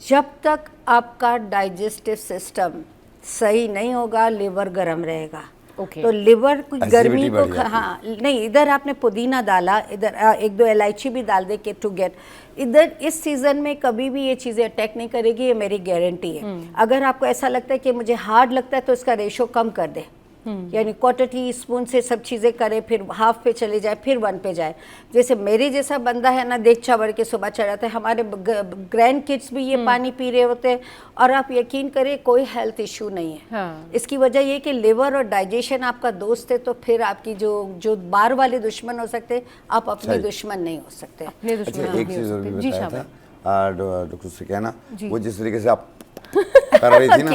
जब तक आपका डाइजेस्टिव सिस्टम सही नहीं होगा, लिवर गर्म रहेगा। तो लिवर की गर्मी को हाँ नहीं, इधर आपने पुदीना डाला, इधर 1-2 इलायची भी डाल दे के टू गेट। इधर इस सीज़न में कभी भी ये चीज़ें अटैक नहीं करेगी, ये मेरी गारंटी है। अगर आपको ऐसा लगता है कि मुझे हार्ड लगता है तो इसका रेशो कम कर दे, यानी 1/4 टीस्पून से सब चीज़ें करे, फिर हाफ पे चले जाए, फिर 1 पे जाए। जैसे मेरे जैसा बंदा है ना, देगचा भर के सुबह चढ़ाते हैं, हमारे ग्रैंड किड्स भी ये पानी पी रहे होते हैं, और आप यकीन करें कोई हेल्थ इशू नहीं है। हाँ। इसकी वजह ये कि लिवर और डाइजेशन आपका दोस्त है, तो फिर आपकी जो बाहर वाले दुश्मन हो सकते, आप अपने दुश्मन नहीं हो सकते। अच्छा, एक चीज़ और भी बताया था डॉक्टर से कहना, वो जिस तरीके से आप कर रही थी ना,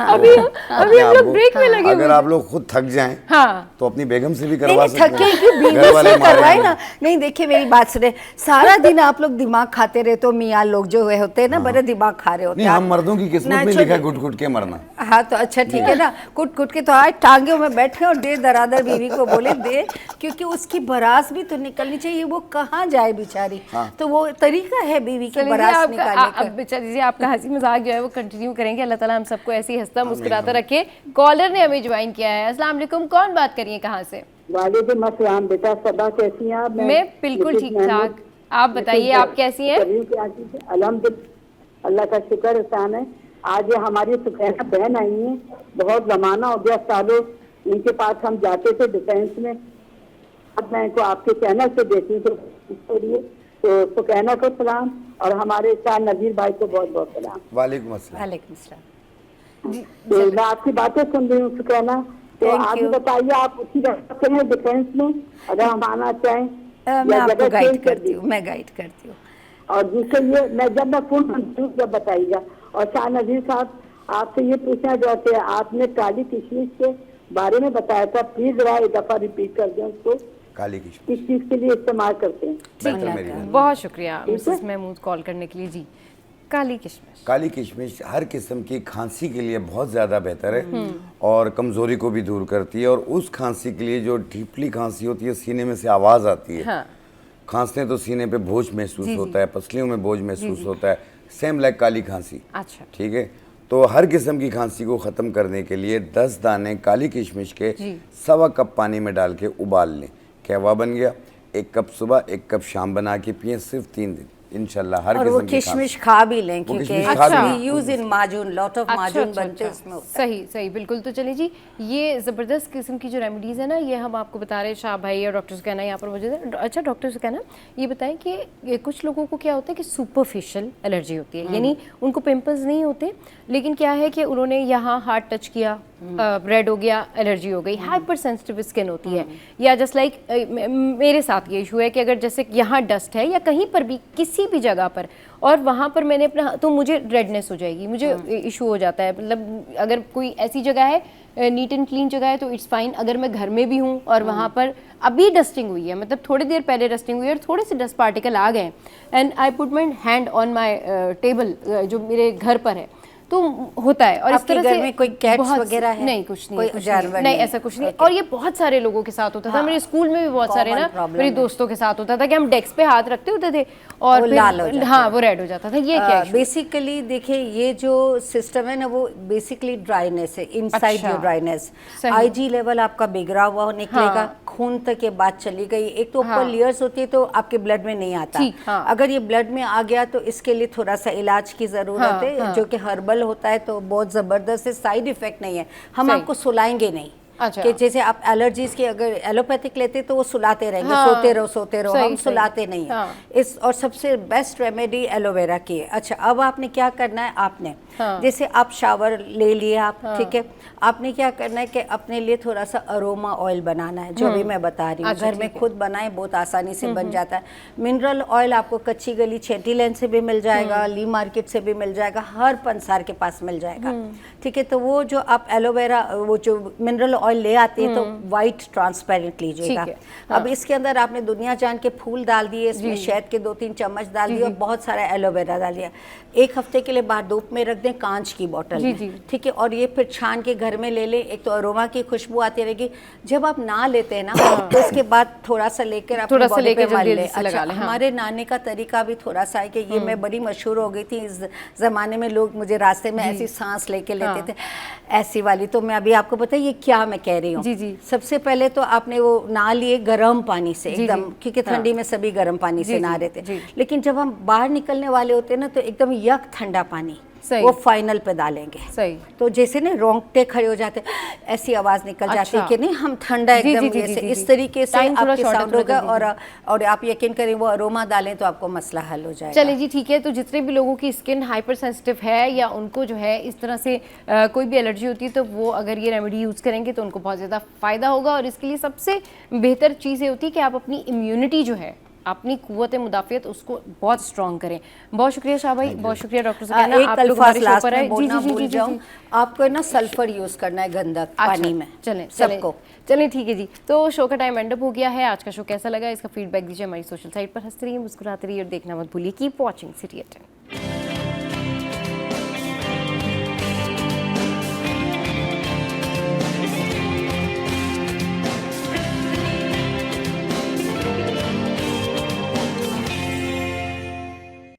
अभी हम लोग ब्रेक में लगे। अगर आप लोग खुद थक जाएं, हाँ, तो अपनी बेगम से भी करवा सकते हैं। घर वाले करवाए ना, नहीं देखिए मेरी बात सुने, सारा दिन आप लोग दिमाग खाते रहते हो, मियाँ लोग जो हुए होते हैं ना, बड़े दिमाग खा रहे होते हैं। हम मर्दों की किस्मत में लिखा घुट घुट के मरना। हाँ तो अच्छा ठीक है ना, कुट कुट के तो आज टांगे में बैठे और दे दरादर बीवी को बोले दे, क्योंकि उसकी बरास भी तो निकलनी चाहिए, वो कहाँ जाए बेचारी। तो वो तरीका है बीवी की बरास निकालने का। चलिए आपका हंसी मजाक जो है वो कंटिन्यू करेंगे। अल्लाह ताला हम सबको ऐसी हंसता मुस्कुराता रखे। कॉलर ने हमें ज्वाइन किया है। अस्सलाम वालेकुम, कौन बात करिए, कहाँ से? वालेकुम अस्सलाम बेटा, सदा कैसी हैं आप? मैं बिल्कुल ठीक ठाक, आप बताइए आप कैसी हैं? अल्हम्दुलिल्लाह, अल्लाह का शुक्र एहसान है। आज ये हमारी सुकैना बहन आई है, बहुत जमाना हो गया, सालों इनके पास हम जाते थे डिफेंस में। अब मैं इनको आपके चैनल से देखी तो इसके लिए तो सुकैना को सलाम, और हमारे शाह नजीर भाई को बहुत बहुत सलाम। वालेकुम अस्सलाम। वालेकुम अस्सलाम। तो मैं आपकी बातें सुन रही हूँ सुकैना, तो आप बताइए, आप उसी रखते हैं डिफेंस में, अगर हम आना चाहें? मैं आपको गाइड करती हूँ, मैं गाइड करती हूँ। और दूसरे ये मैं जब मैं फोन करती हूँ जब बताइएगा। और शाह नजीर साहब, आपसे ये पूछना चाहते हैं, आपने काली किशमिश के बारे में बताया था, प्लीज जरा एक दफा रिपीट कर दें उसको। काली किशमिश किस चीज के लिए इस्तेमाल करते बहुत हैं? शुक्रिया मिसेस महमूद कॉल करने के लिए। जी, काली किशमिश, काली किशमिश हर किस्म की खांसी के लिए बहुत ज़्यादा बेहतर है और कमज़ोरी को भी दूर करती है। और उस खांसी के लिए जो डीपली खांसी होती है, सीने में से आवाज़ आती है, हाँ। खांसते तो सीने पे बोझ महसूस होता है, पसलियों में बोझ महसूस होता है, सेम लाइक काली खांसी। अच्छा, ठीक है। तो हर किस्म की खांसी को ख़त्म करने के लिए 10 दाने काली किशमिश के 1.25 कप पानी में डाल के उबाल लें। कहवा बन गया, 1 कप सुबह 1 कप शाम बना के पिए, सिर्फ 3 दिन, इंशाल्लाह हर किस्म की किशमिश खा भी लें, क्योंकि वी यूज इन माजून, लॉट ऑफ माजून बनते हैं उसमें। सही सही, बिल्कुल। तो चलिए जी, ये ज़बरदस्त किस्म की जो रेमेडीज़ है ना, ये हम आपको बता रहे हैं। शाह भाई और डॉक्टर सुकैना यहाँ पर मौजूद है। अच्छा डॉक्टर सुकैना, ये बताएं कि कुछ लोगों को क्या होता है कि सुपरफिशियल एलर्जी होती है, यानी उनको पिंपल्स नहीं होते, लेकिन क्या है कि उन्होंने यहाँ हाथ टच किया, रेड हो गया, एलर्जी हो गई, हाइपर सेंसिटिव स्किन होती है, या जस्ट लाइक मेरे साथ ये इशू है कि अगर जैसे यहाँ डस्ट है या कहीं पर भी किसी भी जगह पर और वहाँ पर मैंने अपना, तो मुझे रेडनेस हो जाएगी, मुझे इशू हो जाता है। मतलब अगर कोई ऐसी जगह है नीट एंड क्लीन जगह है तो इट्स फाइन, अगर मैं घर में भी हूँ और वहाँ पर अभी डस्टिंग हुई है, मतलब थोड़ी देर पहले डस्टिंग हुई है और थोड़े से डस्ट पार्टिकल आ गए and I put my hand on my table जो मेरे घर पर है, तो होता है। और इस तरह से में कोई कैट्स वगैरह है? नहीं, कुछ नहीं, कोई कुछ जानवर नहीं, ऐसा कुछ नहीं। और ये बहुत सारे लोगों के साथ होता था, मेरे स्कूल में भी बहुत सारे ना मेरे दोस्तों के साथ होता था कि हम डेस्क पे हाथ रखते होते थे और वो लाल हो जाता हाँ वो रेड हो जाता था। ये क्या issue? बेसिकली देखिए ये जो सिस्टम है ना वो बेसिकली ड्राइनेस है, इनसाइड अच्छा, जो ड्राइनेस, सही। आईजी लेवल आपका बिगड़ा हुआ निकलेगा, हाँ। खून तक ये बात चली गई। एक तो ऊपर हाँ। लेयर्स होती है तो आपके ब्लड में नहीं आता, ठीक, हाँ। अगर ये ब्लड में आ गया तो इसके लिए थोड़ा सा इलाज की जरूरत हाँ, है, हाँ। जो कि हर्बल होता है, तो बहुत जबरदस्त है, साइड इफेक्ट नहीं है, हम सही। आपको सुलाएंगे नहीं। अच्छा। कि जैसे आप एलर्जीज की अगर एलोपैथिक लेते तो वो सुलाते रहेंगे, हाँ। सोते रहो, सही, हम सही। सुलाते नहीं है। हाँ। इस और सबसे बेस्ट रेमेडी एलोवेरा की है। अच्छा, अब आपने क्या करना है, आपने जैसे आप शावर ले लिए आप, ठीक है, आपने क्या करना है कि अपने लिए थोड़ा सा अरोमा ऑयल बनाना है, जो भी मैं बता रही हूँ। अच्छा, घर में खुद बनाए, बहुत आसानी से बन जाता है। मिनरल ऑयल आपको कच्ची गली छेटी लैंड से भी मिल जाएगा, ली मार्केट से भी मिल जाएगा, हर पंसार के पास मिल जाएगा, ठीक है। तो वो जो आप एलोवेरा वो जो मिनरल ऑयल ले आते हैं तो वाइट ट्रांसपेरेंट लीजिएगा। ठीक है। अब इसके अंदर आपने दुनिया जान के फूल डाल दिए, इसमें शहद के 2-3 चम्मच डाल दिए और बहुत सारा एलोवेरा डाल दिया। 1 हफ्ते के लिए बाहर धूप में रख दें, कांच की बोतल में, ठीक है। और ये फिर छान के घर में ले लें, एक तो अरोमा की खुशबू आती रहेगी। जब आप नहा लेते हैं ना तो इसके बाद थोड़ा सा लेकर अपनी बॉडी पे मल लें। अच्छा, हमारे नहाने का तरीका भी थोड़ा सा है कि ये मैं बड़ी मशहूर हो गई थी इस जमाने में, लोग मुझे रास्ते में ऐसी सांस लेके लेते थे, ऐसी वाली। तो मैं अभी आपको बताइए ये क्या मैं कह रही हूँ। सबसे पहले तो आपने वो नहा लिए गर्म पानी से एकदम, क्योंकि ठंडी में सभी गर्म पानी से नहा रहे थे, लेकिन जब हम बाहर निकलने वाले होते हैं ना तो एकदम यक ठंडा पानी वो फाइनल पे डालेंगे। सही। तो जैसे ना रोंगटे खड़े हो जाते, ऐसी आवाज निकल जाती है कि नहीं हम ठंडा एकदम जैसे इस तरीके से आपके साउंड होगा। और आप यकीन करें वो अरोमा डालें तो आपको मसला हल हो जाएगा। चलिए जी, ठीक है। तो जितने भी लोगों की स्किन हाइपर सेंसिटिव है या उनको जो है इस तरह से कोई भी एलर्जी होती है, तो वो अगर ये रेमेडी यूज़ करेंगे तो उनको बहुत ज़्यादा फ़ायदा होगा। और इसके लिए सबसे बेहतर चीज़ ये होती है कि आप अपनी इम्यूनिटी जो है, अपनी कुव्वत मुदाफ़ियत उसको बहुत स्ट्रॉन्ग करें। बहुत शुक्रिया शाह भाई, बहुत शुक्रिया डॉक्टर साहब। एक अल्फाज लास्ट में बोलना भूल जाऊं, आपको ना सल्फर यूज करना है गंधक पानी में। चलें सबको चलें, ठीक है जी। तो शो का टाइम एंड अप हो गया है। आज का शो कैसा लगा इसका फीडबैक दीजिए हमारी सोशल साइट पर। हंसते रहिए, मुस्कुराते रहिए और देखना मत भूलिए। Keep watching city 18।